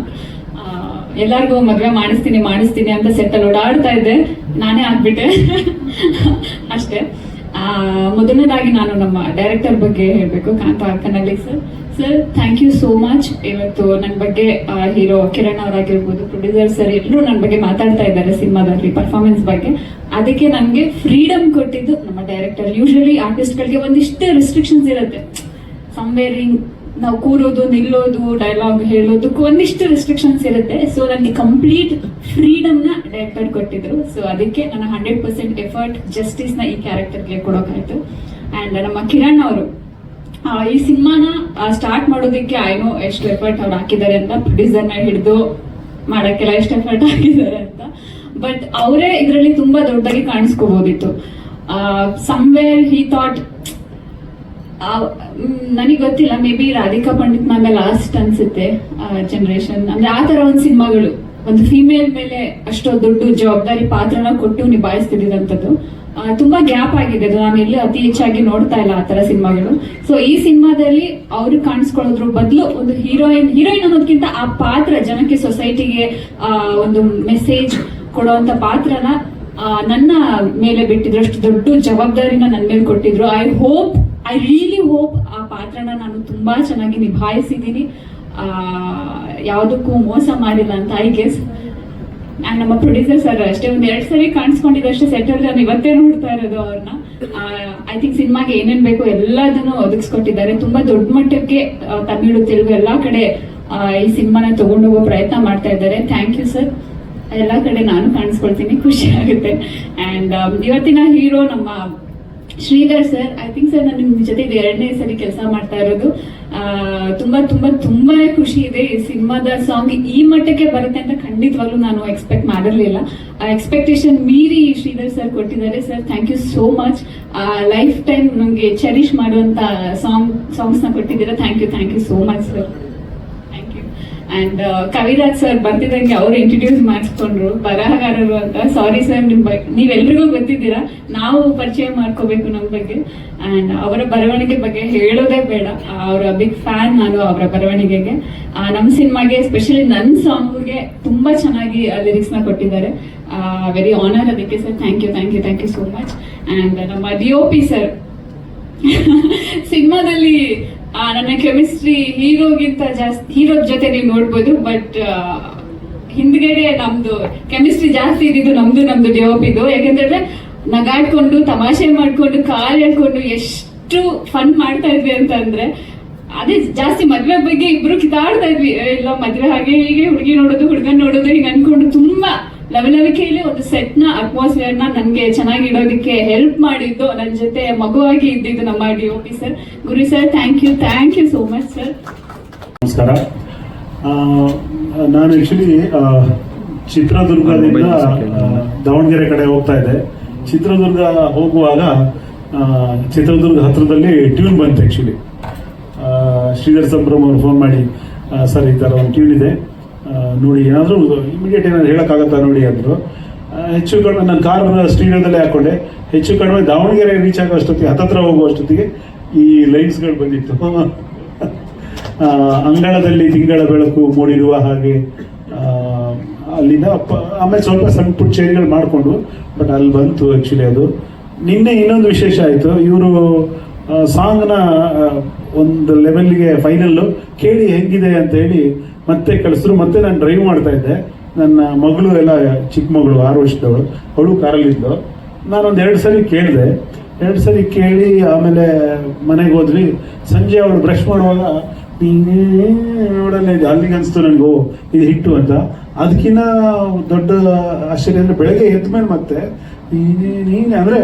ಎಲ್ಲರಿಗೂ ಮದುವೆ ಮಾಡಿಸ್ತೀನಿ ಅಂತ ಸೆಟ್ಟಲ್ಲಿ ಓಡಾಡ್ತಾ ಇದ್ದೆ, ನಾನೇ ಆಗ್ಬಿಟ್ಟೆ ಅಷ್ಟೇ. ಮೊದಲನೇದಾಗಿ ನಾನು ನಮ್ಮ ಡೈರೆಕ್ಟರ್ ಬಗ್ಗೆ ಹೇಳಬೇಕು, Kantha Kannadi sir thank you so much. ಇವತ್ತು ನನ್ನ ಬಗ್ಗೆ ಹೀರೋ ಕಿರಣ್ ಅವರಾಗಿರ್ಬೋದು, ಪ್ರೊಡ್ಯೂಸರ್ ಸರ್ ಎಲ್ಲರೂ ನನ್ನ ಬಗ್ಗೆ ಮಾತಾಡ್ತಾ ಇದ್ದಾರೆ ಸಿನಿಮಾದಲ್ಲಿ ಪರ್ಫಾರ್ಮೆನ್ಸ್ ಬಗ್ಗೆ. ಅದಕ್ಕೆ ನನಗೆ ಫ್ರೀಡಮ್ ಕೊಟ್ಟಿದ್ದು ನಮ್ಮ ಡೈರೆಕ್ಟರ್. ಯೂಶಲಿ ಆರ್ಟಿಸ್ಟ್ಗಳಿಗೆ ಒಂದಿಷ್ಟು ರೆಸ್ಟ್ರಿಕ್ಷನ್ಸ್ ಇರುತ್ತೆ, ಸಮ್ವೇರಿಂಗ್ ನಾವು ಕೂರೋದು ನಿಲ್ಲೋದು ಡೈಲಾಗ್ ಹೇಳೋದಕ್ಕೂ ಒಂದಿಷ್ಟು ರೆಸ್ಟ್ರಿಕ್ಷನ್ಸ್ ಇರುತ್ತೆ. ಸೊ ನನಗೆ ಕಂಪ್ಲೀಟ್ ಫ್ರೀಡಮ್ನ ಡೈರೆಕ್ಟರ್ ಕೊಟ್ಟಿದ್ರು. ಸೊ ಅದಕ್ಕೆ ನನ್ನ 100% ಎಫರ್ಟ್ ಜಸ್ಟಿಸ್ನ ಈ ಕ್ಯಾರೆಕ್ಟರ್ಗೆ ಕೊಡೋಕ್ಕಾಯ್ತು. ಆ್ಯಂಡ್ ನಮ್ಮ ಕಿರಣ್ ಅವರು ಈ ಸಿನಿಮಾನ ಸ್ಟಾರ್ಟ್ ಮಾಡೋದಕ್ಕೆ ಐನೋ ಎಷ್ಟು ಎಫರ್ಟ್ ಅವ್ರು ಹಾಕಿದ್ದಾರೆ ಅಂತ, ಪ್ರೊಡ್ಯೂಸರ್ನ ಹಿಡಿದು ಮಾಡೋಕ್ಕೆಲ್ಲ ಎಷ್ಟು ಎಫರ್ಟ್ ಹಾಕಿದ್ದಾರೆ ಅಂತ. ಬಟ್ ಅವರೇ ಇದರಲ್ಲಿ ತುಂಬಾ ದೊಡ್ಡದಾಗಿ ಕಾಣಿಸ್ಕೋಬೋದಿತ್ತು. ಸಮ್ವೇರ್ ಹಿ ಥಾಟ್, ನನಗೆ ಗೊತ್ತಿಲ್ಲ, may be Radhika Pandit ma'am last ಅನ್ಸುತ್ತೆ ಜನರೇಷನ್, ಅಂದ್ರೆ ಆ ತರ ಒಂದು ಸಿನಿಮಾಗಳು ಒಂದು ಫಿಮೇಲ್ ಮೇಲೆ ಅಷ್ಟೋ ದೊಡ್ಡ ಜವಾಬ್ದಾರಿ ಪಾತ್ರನ ಕೊಟ್ಟು ನಿಭಾಯಿಸ್ತಿದ್ದಂಥದ್ದು ತುಂಬಾ ಗ್ಯಾಪ್ ಆಗಿದೆ. ಅದು ನಾನು ಎಲ್ಲಿ ಅತಿ ಹೆಚ್ಚಾಗಿ ನೋಡ್ತಾ ಇಲ್ಲ ಆ ತರ ಸಿನಿಮಾಗಳು. ಸೊ ಈ ಸಿನಿಮಾದಲ್ಲಿ ಅವ್ರು ಕಾಣಿಸ್ಕೊಳ್ಳೋದ್ರ ಬದಲು ಒಂದು ಹೀರೋಯಿನ್ ಅನ್ನೋದಕ್ಕಿಂತ ಆ ಪಾತ್ರ ಜನಕ್ಕೆ, ಸೊಸೈಟಿಗೆ ಒಂದು ಮೆಸೇಜ್ ಕೊಡುವಂತ ಪಾತ್ರನ ನನ್ನ ಮೇಲೆ ಬಿಟ್ಟಿದ್ರು. ಅಷ್ಟು ದೊಡ್ಡ ಜವಾಬ್ದಾರಿನ ನನ್ನ ಮೇಲೆ ಕೊಟ್ಟಿದ್ರು. ಐ ರಿಯಲಿ ಹೋಪ್ ಆ ಪಾತ್ರನ ನಾನು ತುಂಬಾ ಚೆನ್ನಾಗಿ ನಿಭಾಯಿಸಿದ್ದೀನಿ, ಯಾವುದಕ್ಕೂ ಮೋಸ ಮಾಡಿಲ್ಲ ಅಂತ ಐ ಗೆಸ್. ಆ್ಯಂಡ್ ನಮ್ಮ ಪ್ರೊಡ್ಯೂಸರ್ ಸರ್ ಅಷ್ಟೇ, ಒಂದು 2 ಸರಿ ಕಾಣಿಸ್ಕೊಂಡಿದ್ದಷ್ಟೇ ಸೆಟಲ್. ನಾನು ಇವತ್ತೇ ನೋಡ್ತಾ ಇರೋದು ಅವ್ರನ್ನ. ಐ ಥಿಂಕ್ ಸಿನಿಮಾಗೆ ಏನೇನ್ ಬೇಕು ಎಲ್ಲದನ್ನು ಒದಗಿಸ್ಕೊಟ್ಟಿದ್ದಾರೆ. ತುಂಬಾ ದೊಡ್ಡ ಮಟ್ಟಕ್ಕೆ ತಮಿಳು, ತೆಲುಗು ಎಲ್ಲಾ ಕಡೆ ಈ ಸಿನಿಮಾನ ತಗೊಂಡೋಗೋ ಪ್ರಯತ್ನ ಮಾಡ್ತಾ ಇದ್ದಾರೆ. Thank you sir. ಎಲ್ಲ ಕಡೆ ನಾನು ಕಾಣಿಸ್ಕೊಳ್ತೀನಿ, ಖುಷಿ ಆಗುತ್ತೆ. ಆ್ಯಂಡ್ ಇವತ್ತಿನ ಹೀರೋ ನಮ್ಮ Shridhar sir. I think sir ನಾನು ನಿಮ್ಮ ಜೊತೆ 2ನೇ ಸರಿ ಕೆಲಸ ಮಾಡ್ತಾ ಇರೋದು. ತುಂಬಾ ತುಂಬಾ ತುಂಬಾನೇ ಖುಷಿ ಇದೆ. ಈ ಸಿನಿಮಾದ ಸಾಂಗ್ ಈ ಮಟ್ಟಕ್ಕೆ ಬರುತ್ತೆ ಅಂತ ಖಂಡಿತವಾಗ್ಲೂ ನಾನು ಎಕ್ಸ್ಪೆಕ್ಟ್ ಮಾಡಿರ್ಲಿಲ್ಲ. ಎಕ್ಸ್ಪೆಕ್ಟೇಷನ್ ಮೀರಿ ಶ್ರೀಧರ್ ಸರ್ ಕೊಟ್ಟಿದ್ದಾರೆ. Sir thank you so much. Lifetime ನಮಗೆ ಚೆರಿಶ್ ಮಾಡುವಂತ ಸಾಂಗ್ಸ್ ನ ಕೊಟ್ಟಿದ್ದೀರಾ. Thank you so much sir. And Kaviraj sir ಬರ್ತಿದ್ದಂಗೆ ಅವ್ರು ಇಂಟ್ರೊಡ್ಯೂಸ್ ಮಾಡಿಸ್ಕೊಂಡ್ರು, ಬರಹಗಾರರು ಅಂತ. ಸಾರಿ ಸರ್, ನೀವೆಲ್ರಿಗೂ ಗೊತ್ತಿದ್ದೀರಾ, ನಾವು ಪರಿಚಯ ಮಾಡ್ಕೋಬೇಕು ನಮ್ಮ ಬಗ್ಗೆ. ಅಂಡ್ ಅವರ ಬರವಣಿಗೆ ಬಗ್ಗೆ ಹೇಳೋದೇ ಬೇಡ, ಅವರ ಬಿಗ್ ಫ್ಯಾನ್ ನಾನು ಅವರ ಬರವಣಿಗೆಗೆ. ನಮ್ಮ ಸಿನಿಮಾಗೆ ಎಸ್ಪೆಷಲಿ ನನ್ನ ಸಾಂಗ್ಗೆ ತುಂಬಾ ಚೆನ್ನಾಗಿ ಲಿರಿಕ್ಸ್ ನ ಕೊಟ್ಟಿದ್ದಾರೆ. ವೆರಿ ಆನರ್ ಅದಕ್ಕೆ sir. Thank you so much. And ನಮ್ಮ DOP ಸರ್ ಸಿನಿಮಾದಲ್ಲಿ ನನ್ನ ಕೆಮಿಸ್ಟ್ರಿ ಹೀರೋಗಿಂತ ಜಾಸ್ತಿ, ಹೀರೋ ಜೊತೆ ನೀವು ನೋಡ್ಬೋದು, ಬಟ್ ಹಿಂದ್ಗಡೆ ನಮ್ದು ಕೆಮಿಸ್ಟ್ರಿ ಜಾಸ್ತಿ ಇದ್ದಿದ್ದು ನಮ್ದು DOPದು. ಯಾಕಂದ್ರೆ ನಗಾಡ್ಕೊಂಡು ತಮಾಷೆ ಮಾಡ್ಕೊಂಡು ಕಾಲ್ ಹೇಳ್ಕೊಂಡು ಎಷ್ಟು ಫನ್ ಮಾಡ್ತಾ ಇದ್ವಿ ಅಂತಂದ್ರೆ, ಅದೇ ಜಾಸ್ತಿ ಮದ್ವೆ ಬಗ್ಗೆ ಇಬ್ರು ಕಿತಾಡ್ತಾ ಇದ್ವಿ. ಇಲ್ಲ ಮದ್ವೆ ಹಾಗೆ ಹೀಗೆ, ಹುಡುಗಿ ನೋಡೋದು ಹುಡುಗನ್ ನೋಡೋದು ಹಿಂಗೆ ಅನ್ಕೊಂಡು ತುಂಬಾ ಲವಲವಿಕೆಯಲ್ಲಿ ಒಂದು ಸೆಟ್ ನ ಅಟ್ಮಾಸ್ಫಿಯರ್ ನ ನನ್ಗೆ ಚೆನ್ನಾಗಿ ಇಡೋದಕ್ಕೆ ಹೆಲ್ಪ್ ಮಾಡಿದ್ದು, ನನ್ನ ಜೊತೆ ಮಗುವಾಗಿ ಇದ್ದಿದ್ದು ನಮ್ಮ DOP sir. Guru sir, thank you so much sir. ನಮಸ್ಕಾರ. ನಾನು ಆಕ್ಚುಲಿ ಚಿತ್ರದುರ್ಗದಿಂದ ದಾವಣಗೆರೆ ಕಡೆ ಹೋಗ್ತಾ ಇದ್ದೆ. ಚಿತ್ರದುರ್ಗ ಹೋಗುವಾಗ ಚಿತ್ರದುರ್ಗ ಹತ್ರದಲ್ಲಿ ಟ್ಯೂನ್ ಬಂತು. ಆಕ್ಚುಲಿ ಶ್ರೀಧರ್ ಸಂಭ್ರಮ್ ಅವರು ಫೋನ್ ಮಾಡಿ, ಸರ್ ಈ ಥರ ಒಂದು ಟ್ಯೂನ್ ಇದೆ ನೋಡಿ, ಏನಾದರೂ ಇಮಿಡಿಯೇಟ್ ಏನಾದ್ರು ಹೇಳೋಕ್ಕಾಗತ್ತಾ ನೋಡಿ ಅಂದರು. ಹೆಚ್ಚು ಕಡಿಮೆ ನಾನು ಕಾರ್ ಸ್ಟೀರಿಯೋದಲ್ಲೇ ಹಾಕೊಂಡೆ. ಹೆಚ್ಚು ಕಡಿಮೆ ದಾವಣಗೆರೆ ರೀಚ್ ಆಗೋ ಅಷ್ಟೊತ್ತಿಗೆ, ಹತ್ತತ್ರ ಹೋಗೋ ಅಷ್ಟೊತ್ತಿಗೆ ಈ ಲೈನ್ಸ್ಗಳು ಬಂದಿತ್ತು. ಅಂಗಳದಲ್ಲಿ ತಿಂಗಳ ಬೆಳಕು ಮೂಡಿರುವ ಹಾಗೆ, ಅಲ್ಲಿಂದ ಆಮೇಲೆ ಸ್ವಲ್ಪ ಸಣ್ಣ ಪುಟ್ಟ ಚೇಂಜ್ಗಳು ಮಾಡಿಕೊಂಡು, ಬಟ್ ಅಲ್ಲಿ ಬಂತು ಆ್ಯಕ್ಚುಲಿ ಅದು. ನಿನ್ನೆ ಇನ್ನೊಂದು ವಿಶೇಷ ಆಯಿತು, ಇವರು ಸಾಂಗ್ನ ಒಂದು ಲೆವೆಲ್ಗೆ ಫೈನಲ್ಲು ಕೇಳಿ ಹೆಂಗಿದೆ ಅಂತ ಹೇಳಿ ಮತ್ತೆ ಕಳಿಸಿದ್ರು. ಮತ್ತೆ ನಾನು ಡ್ರೈವ್ ಮಾಡ್ತಾ ಇದ್ದೆ. ನನ್ನ ಮಗಳು ಎಲ್ಲ ಚಿಕ್ಕ ಮಗಳು 6 ವರ್ಷದವಳು, ಅವಳು ಕಾರಲ್ಲಿದ್ದು. ನಾನೊಂದು 2 ಸರಿ ಕೇಳಿದೆ. 2 ಸರಿ ಕೇಳಿ ಆಮೇಲೆ ಮನೆಗೆ ಹೋದ್ವಿ. ಸಂಜೆ ಅವಳು ಬ್ರಷ್ ಮಾಡುವಾಗ ನೋಡಲ್ಲ, ಅಲ್ಲಿಗೆ ಅನಿಸ್ತು ನನಗೂ ಇದು ಹಿಟ್ಟು ಅಂತ. ಅದಕ್ಕಿಂತ ದೊಡ್ಡ ಆಶ್ಚರ್ಯ ಅಂದರೆ ಬೆಳಗ್ಗೆ ಎದ್ದ ಮೇಲೆ ಮತ್ತೆ ನೀನು ಅಂದರೆ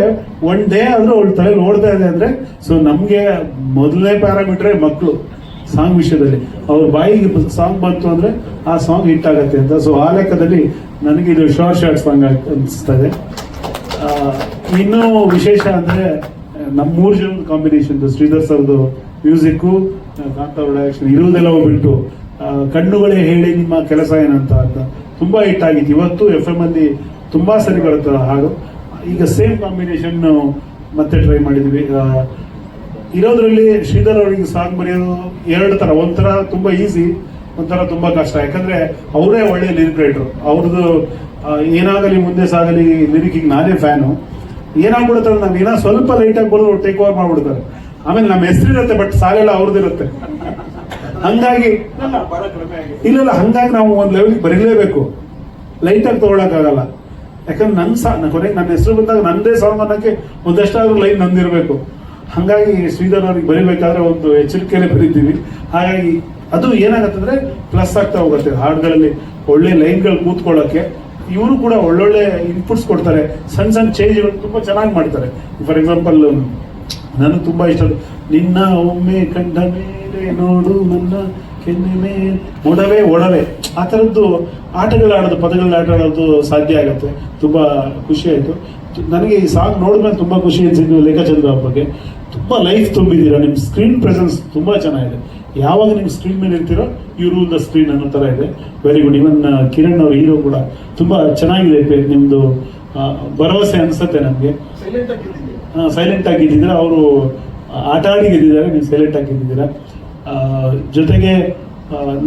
1 ಡೇ ಆದರೂ ಅವಳು ತಲೆಯಲ್ಲಿ ಓಡ್ತಾ ಇದೆ ಅಂದರೆ, ಸೊ ನಮಗೆ ಮೊದಲನೇ ಪ್ಯಾರಾಮೀಟ್ರೇ ಮಕ್ಕಳು ಸಾಂಗ್ ವಿಷಯದಲ್ಲಿ. ಅವ್ರ ಬಾಯಿಗೆ ಸಾಂಗ್ ಬಂತು ಅಂದರೆ ಆ ಸಾಂಗ್ ಹಿಟ್ ಆಗತ್ತೆ ಅಂತ. ಸೊ ಆ ಲೆಕ್ಕದಲ್ಲಿ ನನಗೆ ಇದು ಶಾರ್ಟ್ ಸಾಂಗ್ ಅನಿಸ್ತಾ ಇದೆ. ಇನ್ನೂ ವಿಶೇಷ ಅಂದರೆ ನಮ್ಮ 3 ಜನದ ಕಾಂಬಿನೇಷನ್, ಶ್ರೀಧರ್ ಸರ್ದು ಮ್ಯೂಸಿಕ್ಕು, ಕಾಂತ ಅವ್ರ ಡೈರೆಕ್ಷನ್ ಇರುವುದೆಲ್ಲ ಹೋಗ್ಬಿಟ್ಟು ಕಣ್ಣುಗಳೇ ಹೇಳಿ ನಿಮ್ಮ ಕೆಲಸ ಏನಂತ ಅಂತ ತುಂಬ ಹಿಟ್ ಆಗಿತ್ತು. ಇವತ್ತು FM ಅಲ್ಲಿ ತುಂಬ ಸರಿ ಬರುತ್ತೆ ಹಾಡು. ಈಗ ಸೇಮ್ ಕಾಂಬಿನೇಷನ್ ಮತ್ತೆ ಟ್ರೈ ಮಾಡಿದ್ವಿ. ಇರೋದ್ರಲ್ಲಿ ಶ್ರೀಧರ್ ಅವರಿಗೆ ಸಾಂಗ್ ಬರೆಯೋದು 2 ಥರ. ಒಂಥರ ತುಂಬ ಈಸಿ, ಒಂಥರ ತುಂಬ ಕಷ್ಟ. ಯಾಕಂದರೆ ಅವರೇ ಒಳ್ಳೆ ಲಿರಿಕ್ ರೈಟ್ರು. ಅವ್ರದ್ದು ಏನಾಗಲಿ ಮುಂದೆ ಸಾಗಲಿ ಲಿರಿಕಿಗೆ ನಾನೇ ಫ್ಯಾನು. ಏನಾಗ್ಬಿಡುತ್ತೆ, ನಾವು ಏನೋ ಸ್ವಲ್ಪ ಲೈಟಾಗಿ ಬರೋದು ಟೇಕ್ ಓವರ್ ಮಾಡಿಬಿಡ್ತಾರೆ. ಆಮೇಲೆ ನಮ್ಮ ಹೆಸರಿರುತ್ತೆ, ಬಟ್ ಸಾಲೆಲ್ಲ ಅವ್ರದ್ದಿರುತ್ತೆ. ಹಂಗಾಗಿ ಇಲ್ಲ ಹಂಗಾಗಿ ನಾವು ಒಂದು ಲೆವೆಲ್ಗೆ ಬರೀಲೇಬೇಕು, ಲೈಟಾಗಿ ತೊಗೊಳಕ್ಕಾಗಲ್ಲ. ಯಾಕಂದ್ರೆ ನನ್ನ ಕೊನೆಗೆ ನನ್ನ ಹೆಸರು ಬಂದಾಗ ನನ್ನದೇ ಸಾಂಗ್ ಅನ್ನೋಕ್ಕೆ ಒಂದಷ್ಟಾದ್ರೂ ಲೈನ್ ನಂದಿರಬೇಕು. ಹಾಗಾಗಿ ಶ್ರೀಧರ್ ಅವ್ರಿಗೆ ಬರಿಬೇಕಾದ್ರೆ ಒಂದು ಎಚ್ಚರಿಕೆಯಲ್ಲಿ ಬರೀತೀವಿ. ಹಾಗಾಗಿ ಅದು ಏನಾಗತ್ತಂದ್ರೆ ಪ್ಲಸ್ ಆಗ್ತಾ ಹೋಗುತ್ತೆ ಹಾಡುಗಳಲ್ಲಿ ಒಳ್ಳೆ ಲೈನ್ಗಳು ಕೂತ್ಕೊಳ್ಳೋಕ್ಕೆ. ಇವರು ಕೂಡ ಒಳ್ಳೊಳ್ಳೆ ಇನ್ಪುಟ್ಸ್ ಕೊಡ್ತಾರೆ, ಸಣ್ಣ ಸಣ್ಣ ಚೇಂಜ್ಗಳು ತುಂಬ ಚೆನ್ನಾಗಿ ಮಾಡ್ತಾರೆ. ಫಾರ್ ಎಕ್ಸಾಂಪಲ್ ನನಗೆ ತುಂಬ ಇಷ್ಟ ನಿನ್ನ ಒಮ್ಮೆ ಕಂಡ ಮೇಲೆ ನೋಡು ನನ್ನ ಕೆನ್ನೆ ಮೇಲೆ ಒಡವೆ ಒಡವೆ, ಆ ಥರದ್ದು ಆಟಗಳಾಡೋದು, ಪದಗಳನ್ನ ಆಟ ಆಡೋದು ಸಾಧ್ಯ ಆಗುತ್ತೆ. ತುಂಬ ಖುಷಿ ಆಯಿತು ನನಗೆ ಈ ಸಾಂಗ್ ನೋಡಿದ್ಮೇಲೆ. ತುಂಬ ಖುಷಿ ಅನಿಸಿದ್ದು ಲೇಖಚಂದ್ರ ಅವ್ರ ಬಗ್ಗೆ. ತುಂಬ ಲೈಫ್ ತುಂಬಿದ್ದೀರಾ, ನಿಮ್ಮ ಸ್ಕ್ರೀನ್ ಪ್ರೆಸೆನ್ಸ್ ತುಂಬ ಚೆನ್ನಾಗಿದೆ. ಯಾವಾಗ ನಿಮ್ಮ ಸ್ಕ್ರೀನ್ ಮೇಲೆ ಇರ್ತೀರೋ ಯು ರೂಲ್ ದ ಸ್ಕ್ರೀನ್ ಅನ್ನೋ ಥರ ಇದೆ. Very good. ಇವನ್ ಕಿರಣ್ ಅವ್ರ ಹೀರೋ ಕೂಡ ತುಂಬ ಚೆನ್ನಾಗಿದೆ. ನಿಮ್ಮದು ಭರವಸೆ ಅನಿಸುತ್ತೆ ನನಗೆ. ಸೈಲೆಂಟ್ ಆಗಿದ್ದೀರಾ, ಅವರು ಆಟ ಆಡಿ ಗೆದ್ದಿದ್ದಾರೆ, ನೀವು ಸೈಲೆಂಟ್ ಆಗಿದ್ದೀರಾ. ಜೊತೆಗೆ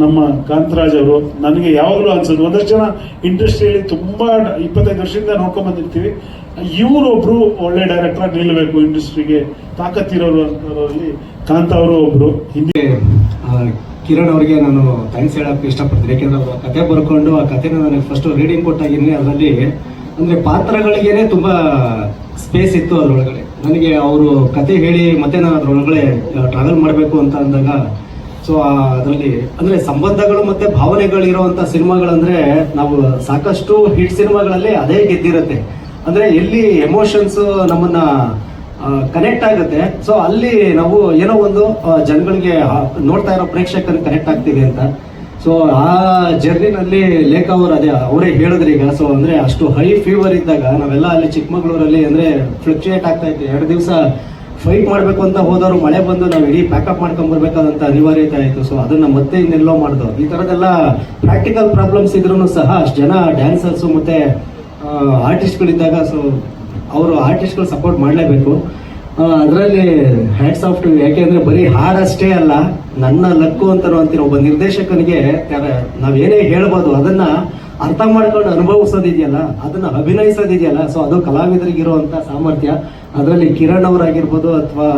ನಮ್ಮ ಕಾಂತರಾಜ್ ಅವರು ನನಗೆ ಯಾವಾಗಲೂ ಅನ್ಸೋದು, ಒಂದಷ್ಟು ಜನ ಇಂಡಸ್ಟ್ರಿಯಲ್ಲಿ ತುಂಬ 25 ವರ್ಷದಿಂದ ನೋಡ್ಕೊಂಡ್ ಬಂದಿರ್ತೀವಿ, ಇವರೊಬ್ರು ಒಳ್ಳೆ ಡೈರೆಕ್ಟರ್ ಆಗಿ ನಿಲ್ಲಬೇಕು, ಇಂಡಸ್ಟ್ರಿಗೆ ತಾಕತ್ತಿರೋರು ಅಂತರಲ್ಲಿ ಕಾಂತ ಅವರು ಒಬ್ರು. ಹಿಂದೆ ಕಿರಣ್ ಅವರಿಗೆ ನಾನು ಥ್ಯಾಂಕ್ಸ್ ಹೇಳಕ್ಕೆ ಇಷ್ಟಪಡ್ತೀನಿ. ಯಾಕೆಂದ್ರೆ ಅವರು ಕತೆ ಬರ್ಕೊಂಡು ಆ ಕತೆನ ನನಗೆ ಫಸ್ಟ್ ರೀಡಿಂಗ್ ಕೊಟ್ಟಾಗಿನೇ ಅದರಲ್ಲಿ ಅಂದರೆ ಪಾತ್ರಗಳಿಗೇನೆ ತುಂಬ ಸ್ಪೇಸ್ ಇತ್ತು ಅದರೊಳಗಡೆ. ನನಗೆ ಅವರು ಕತೆ ಹೇಳಿ ಮತ್ತೆ ನಾನು ಅದರೊಳಗಡೆ ಟ್ರಾವೆಲ್ ಮಾಡಬೇಕು ಅಂತ ಅಂದಾಗ, ಸೊ ಅದರಲ್ಲಿ ಅಂದರೆ ಸಂಬಂಧಗಳು ಮತ್ತು ಭಾವನೆಗಳಿರುವಂಥ ಸಿನಿಮಾಗಳಂದರೆ ನಾವು ಸಾಕಷ್ಟು ಹಿಟ್ ಸಿನಿಮಾಗಳಲ್ಲಿ ಅದೇ ಗೆದ್ದಿರುತ್ತೆ. ಅಂದರೆ ಎಲ್ಲಿ ಎಮೋಷನ್ಸ್ ನಮ್ಮನ್ನು ಕನೆಕ್ಟ್ ಆಗುತ್ತೆ, ಸೊ ಅಲ್ಲಿ ನಾವು ಏನೋ ಒಂದು ಜನಗಳಿಗೆ ನೋಡ್ತಾ ಇರೋ ಪ್ರೇಕ್ಷಕರಿಗೆ ಕನೆಕ್ಟ್ ಆಗ್ತೀವಿ ಅಂತ. ಸೊ ಆ ಜರ್ನಿನಲ್ಲಿ ಲೇಖ ಅವರು ಅವರೇ ಹೇಳಿದ್ರು ಈಗ. ಸೊ ಅಂದರೆ ಅಷ್ಟು ಹೈ ಫೀವರ್ ಇದ್ದಾಗ ನಾವೆಲ್ಲ ಅಲ್ಲಿ ಚಿಕ್ಕಮಗಳೂರಲ್ಲಿ ಅಂದರೆ ಫ್ಲಕ್ಚುಯೇಟ್ ಆಗ್ತಾ ಇತ್ತು. 2 ದಿವಸ ಫೈಟ್ ಮಾಡಬೇಕು ಅಂತ ಹೋದವರು ಮಳೆ ಬಂದು ನಾವು ಇಡೀ ಪ್ಯಾಕಪ್ ಮಾಡ್ಕೊಂಡ್ಬರ್ಬೇಕಾದಂಥ ಅನಿವಾರ್ಯತೆ ಆಯಿತು. ಸೊ ಅದನ್ನು ಮತ್ತೆ ಇನ್ನೆಲ್ಲೋ ಮಾಡಿದ್ರು. ಈ ಥರದ್ದೆಲ್ಲ ಪ್ರಾಕ್ಟಿಕಲ್ ಪ್ರಾಬ್ಲಮ್ಸ್ ಇದ್ರೂ ಸಹ ಅಷ್ಟು ಜನ ಡ್ಯಾನ್ಸರ್ಸು ಮತ್ತು ಆರ್ಟಿಸ್ಟ್ಗಳಿದ್ದಾಗ ಸೊ ಅವರು ಆರ್ಟಿಸ್ಟ್ಗಳು ಸಪೋರ್ಟ್ ಮಾಡಲೇಬೇಕು. ಅದರಲ್ಲಿ ಹ್ಯಾಟ್ಸ್ ಆಫ್ ಟು. ಯಾಕೆಂದರೆ ಬರೀ ಹಾಡಷ್ಟೇ ಅಲ್ಲ, ನನ್ನ ಲಕ್ಕು ಅಂತಲೂ ಅಂತೀನಿ. ಒಬ್ಬ ನಿರ್ದೇಶಕನಿಗೆ ನಾವೇನೇ ಹೇಳ್ಬೋದು ಅದನ್ನು ಅರ್ಥ ಮಾಡ್ಕೊಂಡು ಅನುಭವಿಸೋದಿದೆಯಲ್ಲ, ಅದನ್ನು ಅಭಿನಯಿಸೋದಿದೆಯಲ್ಲ, ಸೊ ಅದು ಕಲಾವಿದರಿಗಿರುವಂಥ ಸಾಮರ್ಥ್ಯ. ಅದರಲ್ಲಿ ಕಿರಣ್ ಅವರಾಗಿರ್ಬೋದು ಅಥವಾ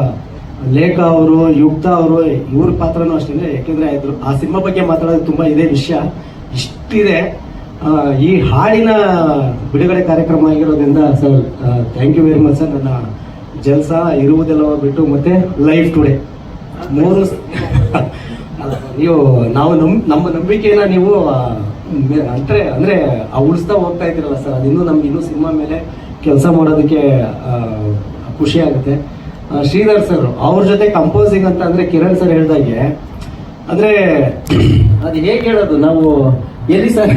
ಲೇಖ ಅವರು, ಯುಕ್ತ ಅವರು, ಇವ್ರ ಪಾತ್ರನೂ ಅಷ್ಟೇ. ಯಾಕೆಂದರೆ ಆ ಸಿನಿಮಾ ಬಗ್ಗೆ ಮಾತಾಡೋದು ತುಂಬ ಇದೇ ವಿಷಯ ಇಷ್ಟಿದೆ. ಈ ಹಾಡಿನ ಬಿಡುಗಡೆ ಕಾರ್ಯಕ್ರಮ ಆಗಿರೋದ್ರಿಂದ sir thank you very much sir. ನನ್ನ ಜಲ್ಸ ಇರುವುದೆಲ್ಲ ಬಿಟ್ಟು ಮತ್ತೆ ಲೈಫ್ ಟುಡೇ 3 ನೀವು ನಾವು ನಮ್ಮ ನಂಬಿಕೆನ ನೀವು ಅಂದರೆ ಉಳಿಸ್ತಾ ಹೋಗ್ತಾ ಇದ್ದೀರಲ್ಲ ಸರ್, ಅದಿನ್ನೂ ನಮ್ಗೆ ಇನ್ನೂ ಸಿನಿಮಾ ಮೇಲೆ ಕೆಲಸ ಮಾಡೋದಕ್ಕೆ ಖುಷಿ ಆಗುತ್ತೆ. ಶ್ರೀಧರ್ ಸರ್ ಅವ್ರ ಜೊತೆ ಕಂಪೋಸಿಂಗ್ ಅಂತ ಅಂದರೆ ಕಿರಣ್ ಸರ್ ಹೇಳ್ದಾಗೆ ಅಂದರೆ ಅದು ಹೇಗೆ ಹೇಳೋದು, ನಾವು ಎಲ್ಲಿ ಸರ್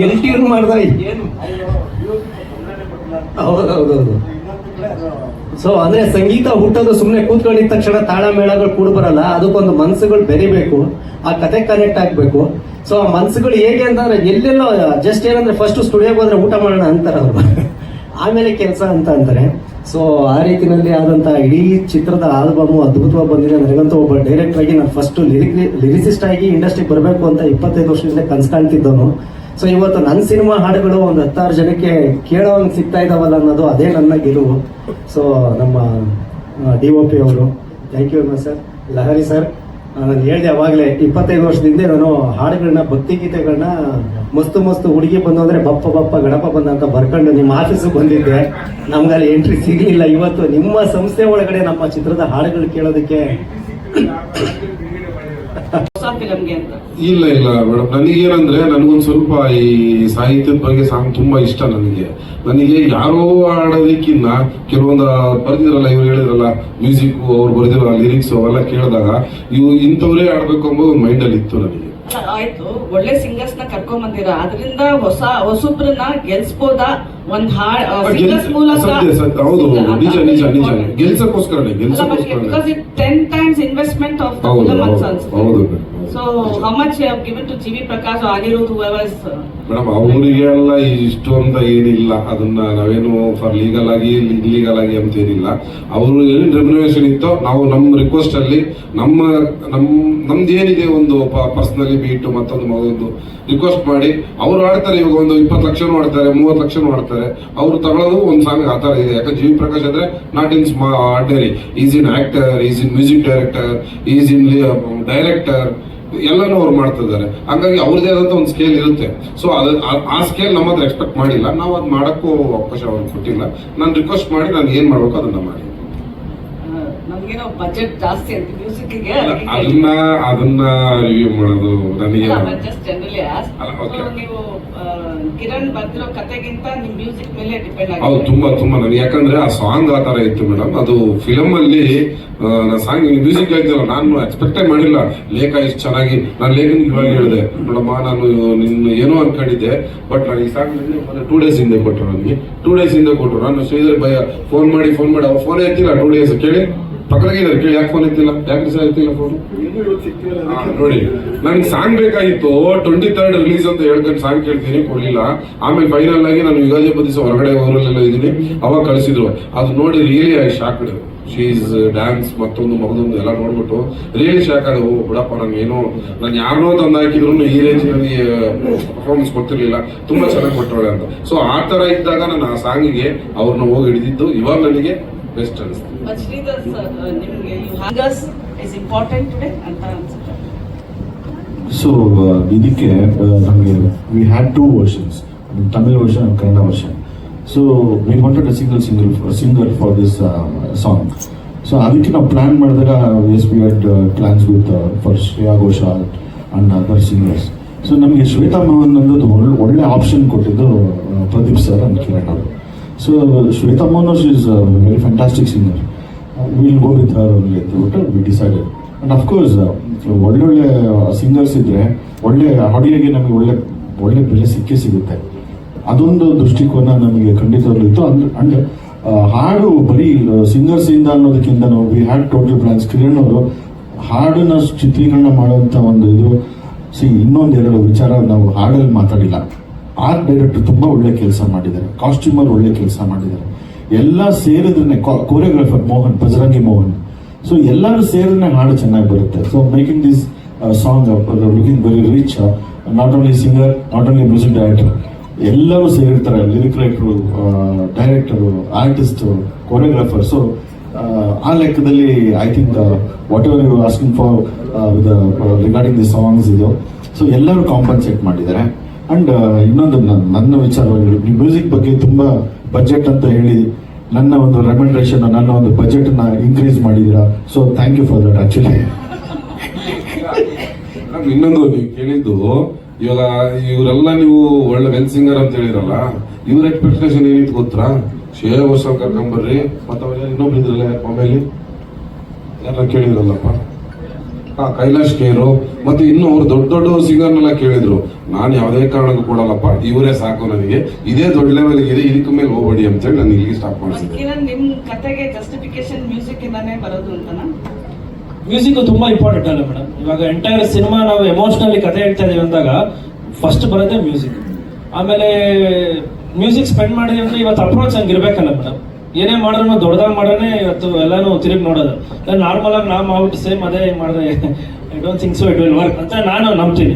ಎಲ್ಲಿ ಟ್ಯೂನ್ ಮಾಡಿದ್ರೆ ಏನು. ಹೌದೌದೌದು. ಸೊ ಅಂದ್ರೆ ಸಂಗೀತ ಹುಟ್ಟೋದು ಸುಮ್ಮನೆ ಕೂತ್ಕೊಂಡಿದ್ದ ತಕ್ಷಣ ತಾಳ ಮೇಳಗಳು ಕೂಡ ಬರಲ್ಲ, ಅದಕ್ಕೊಂದು ಮನಸ್ಸುಗಳು ಬೆರಿಬೇಕು, ಆ ಕತೆ ಕನೆಕ್ಟ್ ಆಗ್ಬೇಕು. ಸೊ ಆ ಮನಸ್ಸುಗಳು ಹೇಗೆ ಅಂತಂದ್ರೆ ಎಲ್ಲೆಲ್ಲೋ ಜಸ್ಟ್ ಏನಂದ್ರೆ ಫಸ್ಟ್ ಸ್ಟುಡಿಯೋಗೆ ಹೋದ್ರೆ ಊಟ ಮಾಡೋಣ ಅಂತಾರೆ ಅವರು, ಆಮೇಲೆ ಕೆಲಸ ಅಂತ ಅಂತಾರೆ. ಸೊ ಆ ರೀತಿಯಲ್ಲಿ ಆದಂತ ಇಡೀ ಚಿತ್ರದ ಆಲ್ಬಮ್ ಅದ್ಭುತವಾಗಿ ಬಂದಿದೆ. ನನಗಂತೂ ಒಬ್ಬ ಡೈರೆಕ್ಟರ್ ಆಗಿ ನಾನು ಫಸ್ಟ್ ಲಿರಿಸಿಸ್ಟ್ ಆಗಿ ಇಂಡಸ್ಟ್ರಿಗೆ ಬರಬೇಕು ಅಂತ 25 ವರ್ಷದಿಂದ ಕನಸು ಕಾಣ್ತಿದ್ದವನು. ಸೊ ಇವತ್ತು ನನ್ನ ಸಿನಿಮಾ ಹಾಡುಗಳು ಒಂದು 10 ಜನಕ್ಕೆ ಕೇಳೋವಂಗೆ ಸಿಗ್ತಾ ಇದಾವಲ್ಲ ಅನ್ನೋದು ಅದೇ ನನ್ನ ಗೆಲುವು. ಸೊ ನಮ್ಮ DOP ಅವರು thank you sir. Lahari sir, ನಾನು ಹೇಳಿದೆ ಅವಾಗಲೇ 25 ವರ್ಷದಿಂದ ನಾನು ಹಾಡುಗಳನ್ನ, ಭಕ್ತಿಗೀತೆಗಳನ್ನ ಮಸ್ತು ಹುಡುಗಿ ಬಂದು ಅಂದ್ರೆ ಬಪ್ಪ ಗಣಪ ಬಂದ ಅಂತ ಬರ್ಕೊಂಡು ನಿಮ್ಮ ಆಫೀಸಿಗೆ ಬಂದಿದ್ದೆ. ನಮ್ಗಲ್ಲಿ ಎಂಟ್ರಿ ಸಿಗಲಿಲ್ಲ. ಇವತ್ತು ನಿಮ್ಮ ಸಂಸ್ಥೆ ಒಳಗಡೆ ನಮ್ಮ ಚಿತ್ರದ ಹಾಡುಗಳು ಕೇಳೋದಕ್ಕೆ ಇಲ್ಲ ಮೇಡಮ್, ನನಗೇನಂದ್ರೆ ನನಗೊಂದು ಸ್ವಲ್ಪ ಈ ಸಾಹಿತ್ಯದ ಬಗ್ಗೆ ಸಾಂಗ್ ತುಂಬಾ ಇಷ್ಟ. ನನಗೆ ಯಾರೋ ಆಡೋದಕ್ಕಿಂತ ಕೆಲವೊಂದು ಬರ್ದಿರಲ್ಲ, ಇವ್ರು ಹೇಳಿದ್ರಲ್ಲ ಮ್ಯೂಸಿಕ್, ಅವ್ರು ಬರ್ದಿರೋ ಲಿರಿಕ್ಸ್ ಅವೆಲ್ಲ ಕೇಳಿದಾಗ ಇಂಥವ್ರೇ ಆಡ್ಬೇಕು ಅನ್ನೋ ಒಂದು ಮೈಂಡಲ್ಲಿ ಇತ್ತು ನನಗೆ. ಆಯ್ತು, ಒಳ್ಳೆ ಸಿಂಗರ್ಸ್ ನ ಕರ್ಕೊಂಡ್ ಬಂದಿರ, ಅದರಿಂದ ಹೊಸಬ್ರನ್ನ ಗೆಲ್ಸ್ಬೋದಾ ಒಂದ್ ಸಿಂಗರ್ಸ್ ಮೂಲಕ? ಹೌದು, ನಿಜ ಗೆಲ್ಸಕ್ಕೋಸ್ಕರನೇ. Because it 10 times investment of the film also. ಹೌದು. So how much you have given to GV Prakash or Anirudh, whoever is madam, ಅವರಿಗೆಲ್ಲ ಇಷ್ಟು ಅಂತ ಏನಿಲ್ಲ. ಅದನ್ನ ನಾವೇನು ಫಾರ್ ಲೀಗಲ್ ಆಗಿ ಇಲ್ಲೀಗಲ್ ಆಗಿ ಅಂತ ಏನಿಲ್ಲ. ಅವರು ಏನು ರೆಮ್ಯುನರೇಷನ್ ಇತ್ತೋ ನಾವು ನಮ್ಮ ರಿಕ್ವೆಸ್ಟ್ ಅಲ್ಲಿ ನಮ್ದು ಏನಿದೆ ಒಂದು ಪರ್ಸನಲಿ ಬೀಟ್ ಮತ್ತೊಂದು ರಿಕ್ವೆಸ್ಟ್ ಮಾಡಿ ಅವ್ರು ಆಡ್ತಾರೆ. ಇವಾಗ ಒಂದು 20 ಲಕ್ಷ ಮಾಡ್ತಾರೆ, 30 ಲಕ್ಷ ಮಾಡ್ತಾರೆ. ಅವ್ರು ತಗೊಳ್ಳೋದು ಒಂದು ಸಾಂಗ್ ಆ ಥರ ಇದೆ. ಯಾಕಂದ್ರೆ GV ಪ್ರಕಾಶ್ ಅಂದ್ರೆ not in ordinary, is in actor, is in music director, is in director, ಎಲ್ಲನೂ ಅವ್ರು ಮಾಡ್ತಿದ್ದಾರೆ. ಹಂಗಾಗಿ ಅವ್ರದೇ ಆದಂತ ಒಂದು ಸ್ಕೇಲ್ ಇರುತ್ತೆ. ಸೊ ಆ ಸ್ಕೇಲ್ ನಮ್ಮ ಹತ್ರ ಎಕ್ಸ್ಪೆಕ್ಟ್ ಮಾಡಿಲ್ಲ, ನಾವು ಅದು ಮಾಡೋಕ್ಕೂ ಅವಕಾಶ ಅವ್ರಿಗೆ ಕೊಟ್ಟಿಲ್ಲ. ನಾನು ರಿಕ್ವೆಸ್ಟ್ ಮಾಡಿ ನಾನು ಏನ್ ಮಾಡ್ಬೇಕು ಅದನ್ನ ಮಾಡಿ. ನಮ್ಮ ನಮ್ಗೇನೋ ಬಜೆಟ್ ಜಾಸ್ತಿ ಅಂತ ಮ್ಯೂಸಿಕ್ಗೆ ಅದನ್ನ ರಿವ್ಯೂ ಮಾಡೋದು ನನಗೆ ಜಸ್ಟ್ ಜನರಲಿ ನೀವು ಕಿರಣ್ ಬರ್ದಿರೋ ಕತೆಗಿಂತ ನಿಮ್ ಮ್ಯೂಸಿಕ್ ಮೇಲೆ ಡಿಪೆಂಡ್ ಹೌದು, ಆಗಿದೆ. ತುಂಬಾ ನನಗೆ, ಯಾಕಂದ್ರೆ ಆ ಸಾಂಗ್ ಆ ತರ ಇತ್ತು ಮೇಡಮ್. ಅದು ಫಿಲಮ್ ಅಲ್ಲಿ ಸಾಂಗ್ ಮ್ಯೂಸಿಕ್ ಹೇಳ್ತಿಲ್ಲ, ನಾನು ಎಕ್ಸ್ಪೆಕ್ಟೇ ಮಾಡಿಲ್ಲ ಲೇಖ ಇಷ್ಟು ಚೆನ್ನಾಗಿ. ನಾನು ಲೇಖನ ಇವಾಗ ಹೇಳಿದೆ, ನೋಡಮ್ಮ ನಾನು ನಿನ್ನ ಏನೋ ಅನ್ಕೊಂಡಿದ್ದೆ, ಬಟ್ ನಾನು ಈ ಸಾಂಗ್ 2 days ಹಿಂದೆ ಕೊಟ್ಟರು, ನನಗೆ 2 days ಹಿಂದೆ ಕೊಟ್ಟರು. ನಾನು ಶ್ರೀಧರ್ ಭಯ ಫೋನ್ ಮಾಡಿ ಅವ್ರು ಫೋನ್ ಎತ್ತಿಲ್ಲ 2 days. ಕೇಳಿ ಪಕ್ಕದಾಗಿದ್ದಾರೆ, ಕೇಳಿ ಯಾಕೆ ಫೋನ್ ಎತ್ತಿಲ್ಲ, ಯಾಕೆ ಸಹ ಎತ್ತಿಲ್ಲ ಫೋನ್ ನೋಡಿ. ನನ್ಗೆ ಸಾಂಗ್ ಬೇಕಾಗಿತ್ತು, 23rd ರಿಲೀಸ್ ಅಂತ ಹೇಳ್ಕೊಂಡು ಸಾಂಗ್ ಕೇಳ್ತೀನಿ, ಕೊಡ್ಲಿಲ್ಲ. ಆಮೇಲೆ ಫೈನಲ್ ಆಗಿ ನಾನು ಯುಗಾದಿ ಹಬ್ಬದ ದಿವಸ ಹೊರಗಡೆ ಊರಲ್ಲೆಲ್ಲ ಇದ್ದೀನಿ, ಅವಾಗ ಕಳಿಸಿದ್ರು. ಅದು ನೋಡಿ really I shocked. She's dance ಮತ್ತೊಂದು ಮಗದೊಂದು ಎಲ್ಲ ನೋಡ್ಬಿಟ್ಟು ರಿಯಲಿ ಶಾಕ್ ಆದ. ಬಿಡಪ್ಪ, ನಾನು ಯಾರನ್ನೋ ತಂದು ಹಾಕಿದ್ರು ಈ ರೇಂಜ್ ನನಗೆ ಪರ್ಫಾರ್ಮೆನ್ಸ್ ಕೊಡ್ತಿರ್ಲಿಲ್ಲ, ತುಂಬಾ ಚೆನ್ನಾಗಿ ಕೊಟ್ಟವಳೆ ಅಂತ. ಸೊ ಆ ತರ ಇದ್ದಾಗ ನಾನು ಆ ಸಾಂಗಿಗೆ ಅವ್ರನ್ನ ಹೋಗಿ ಹಿಡಿದಿದ್ದು ಇವಾಗ ನನಗೆ ಬೆಸ್ಟ್ ಅನಿಸ್ತು. But Sridhar sir, ನಿಮ್ಗೆ hangers is important today ಅಂತ ಅನ್ಸುತ್ತೆ. ಸೊ ಇದಕ್ಕೆ ನಮಗೆ we had 2 versions, Tamil version and Kannada version. So we wanted a singer for this song. So ಅದಕ್ಕೆ ನಾವು ಪ್ಲಾನ್ ಮಾಡಿದಾಗ yes we had plans with for Shreya Ghoshal and other singers. So ನಮಗೆ ಶ್ವೇತಾ ಮೋಹನ್ ಅನ್ನೋದು ಒಳ್ಳೆ ಆಪ್ಷನ್ ಕೊಟ್ಟಿದ್ದು ಪ್ರದೀಪ್ ಸರ್ ಅಂಡ್ ಕಿರಣ್ ಅವರು. So Shweta Mohan is very fantastic singer. Will go with her only ಅಂತ ಬಿಟ್ಟು ವಿ ಡಿಸೈಡೆಡ್. ಅಂಡ್ ಅಫ್ಕೋರ್ಸ್ ಒಳ್ಳೊಳ್ಳೆ ಸಿಂಗರ್ಸ್ ಇದ್ರೆ ಒಳ್ಳೆ ಹಾಡಿಯೋಗೆ ನಮಗೆ ಒಳ್ಳೆ ಬೆಲೆ ಸಿಗುತ್ತೆ. ಅದೊಂದು ದೃಷ್ಟಿಕೋನ ನಮಗೆ ಖಂಡಿತವಾಗ್ಲೂ ಇತ್ತು. ಅಂಡ್ ಹಾಡು ಬರೀ ಸಿಂಗರ್ಸ್ ಇಂದ ಅನ್ನೋದಕ್ಕಿಂತ ನಾವು we had total plans. Kiran ಅವರು ಹಾಡನ್ನ ಚಿತ್ರೀಕರಣ ಮಾಡುವಂತ ಒಂದು ಇದು ಇನ್ನೊಂದೆರಡು ವಿಚಾರ ನಾವು ಹಾಡಲ್ಲಿ ಮಾತಾಡಿಲ್ಲ. ಆರ್ಟ್ ಡೈರೆಕ್ಟರ್ ತುಂಬಾ ಒಳ್ಳೆ ಕೆಲಸ ಮಾಡಿದ್ದಾರೆ, ಕಾಸ್ಟ್ಯೂಮರ್ ಒಳ್ಳೆ ಕೆಲಸ ಮಾಡಿದ್ದಾರೆ, ಎಲ್ಲ ಸೇರಿದ್ರೆ ಕೋರಿಯೋಗ್ರಾಫರ್ ಮೋಹನ್ ಬಜರಂಗಿ ಮೋಹನ್. ಸೊ ಎಲ್ಲರೂ ಸೇರಿದ್ರೆ ಹಾಡು ಚೆನ್ನಾಗಿ ಬರುತ್ತೆ. So making this song looking very rich, not only singer, not only music director, ಎಲ್ಲರೂ ಸೇರಿರ್ತಾರೆ. Lyric writer, director, artist, choreographer. So ಆ ಲೆಕ್ಕದಲ್ಲಿ I think whatever you asking for regarding the songs ಇದು. ಸೊ ಎಲ್ಲರೂ compensate ಮಾಡಿದ್ದಾರೆ. And ಇನ್ನೊಂದು ನನ್ನ ವಿಚಾರವಾಗಿ ಮ್ಯೂಸಿಕ್ ಬಗ್ಗೆ ತುಂಬಾ ಬಜೆಟ್ ಅಂತ ಹೇಳಿ ನನ್ನ ಒಂದು ರೆಮ್ಯುನರೇಷನ್, ನನ್ನ ಒಂದು ಬಜೆಟ್ ನ ಇನ್ಕ್ರೀಸ್ ಮಾಡಿದ್ದೀರಾ. So thank you for that. Actually ಇನ್ನೊಂದು ನೀವು ಕೇಳಿದ್ದು, ಇವಾಗ ಇವರೆಲ್ಲ ನೀವು ಒಳ್ಳೆ ವೆಲ್ ಸಿಂಗರ್ ಅಂತ ಹೇಳಿರಲ್ಲ, ಇವ್ರ ಎಕ್ಸ್ಪೆಕ್ಟೇಷನ್ ಏನಿತ್ತು ಗೊತ್ತಾ? ಶ್ರೇಯಾ ಘೋಷಾಲ್ ಕರ್ಕೊಂಬರ್ರಿ, ಮತ್ತೆ ಅವ್ರ ಇನ್ನೊಬ್ರು ಇದ್ರಲ್ಲ ಮೊಬೈಲಿ ಯಾರ ಕೇಳಿದ್ರಲ್ಲಪ್ಪ, ಕೈಲಾಶ್ ಕೇರು, ಮತ್ತೆ ಇನ್ನು ಅವ್ರು ದೊಡ್ಡ ಸಿಂಗರ್ನೆಲ್ಲ ಕೇಳಿದ್ರು. ನಾನು ಯಾವುದೇ ಕಾರಣಕ್ಕೂ ಕೊಡಲ್ಲಪ್ಪ, ಇವರೇ ಸಾಕು ನನಗೆ, ಇದೇ ದೊಡ್ಡ ಲೆವೆಲ್ ಇದೆ, ಇದಕ್ಕೆ ಮೇಲೆ ಹೋಗ್ಬೇಡಿ ಅಂತ ಹೇಳಿ ನಾನು ಇಲ್ಲಿಗೆ ಸ್ಟಾಪ್ ಮಾಡಿಸಿದ್ದೆ. ನಿಮ್ ಕತೆಗೆ ಜಸ್ಟಿಫಿಕೇಶನ್ ಮ್ಯೂಸಿಕ್ ಇಂದಾನೇ ಬರೋದು ಅಂತನಾ? ಮ್ಯೂಸಿಕ್ ತುಂಬಾ ಇಂಪಾರ್ಟೆಂಟ್ ಅಲ್ಲ ಮೇಡಮ್. ಇವಾಗ ಎಂಟೈರ್ ಸಿನಿಮಾ ನಾವು ಎಮೋಷನಲಿ ಕತೆ ಹೇಳ್ತಾ ಇದೀವಿ ಅಂದಾಗ ಫಸ್ಟ್ ಬರೋದೇ ಮ್ಯೂಸಿಕ್. ಆಮೇಲೆ ಮ್ಯೂಸಿಕ್ ಸ್ಪೆಂಡ್ ಮಾಡಿದ್ವಿ ಅಂದ್ರೆ ಇವತ್ತು ಅಪ್ರೋಚ್ ಹಂಗೆ ಇರ್ಬೇಕಲ್ಲ ಮೇಡಮ್. ಏನೇ ಮಾಡಿದ್ರು ದೊಡ್ಡದಾಗಿ ಮಾಡೋಣ ಇವತ್ತು ಎಲ್ಲಾನು ತಿರುಗಿ ನೋಡೋದು. ನಾರ್ಮಲ್ ಆಗಿ ನಾವು ಮಾಡ್ಬಿಟ್ಟು ಸೇಮ್ ಅದೇ ಮಾಡಿದ್ರೆ I don't think so it will work ಅಂತ ನಾನು ನಂಬ್ತೀನಿ.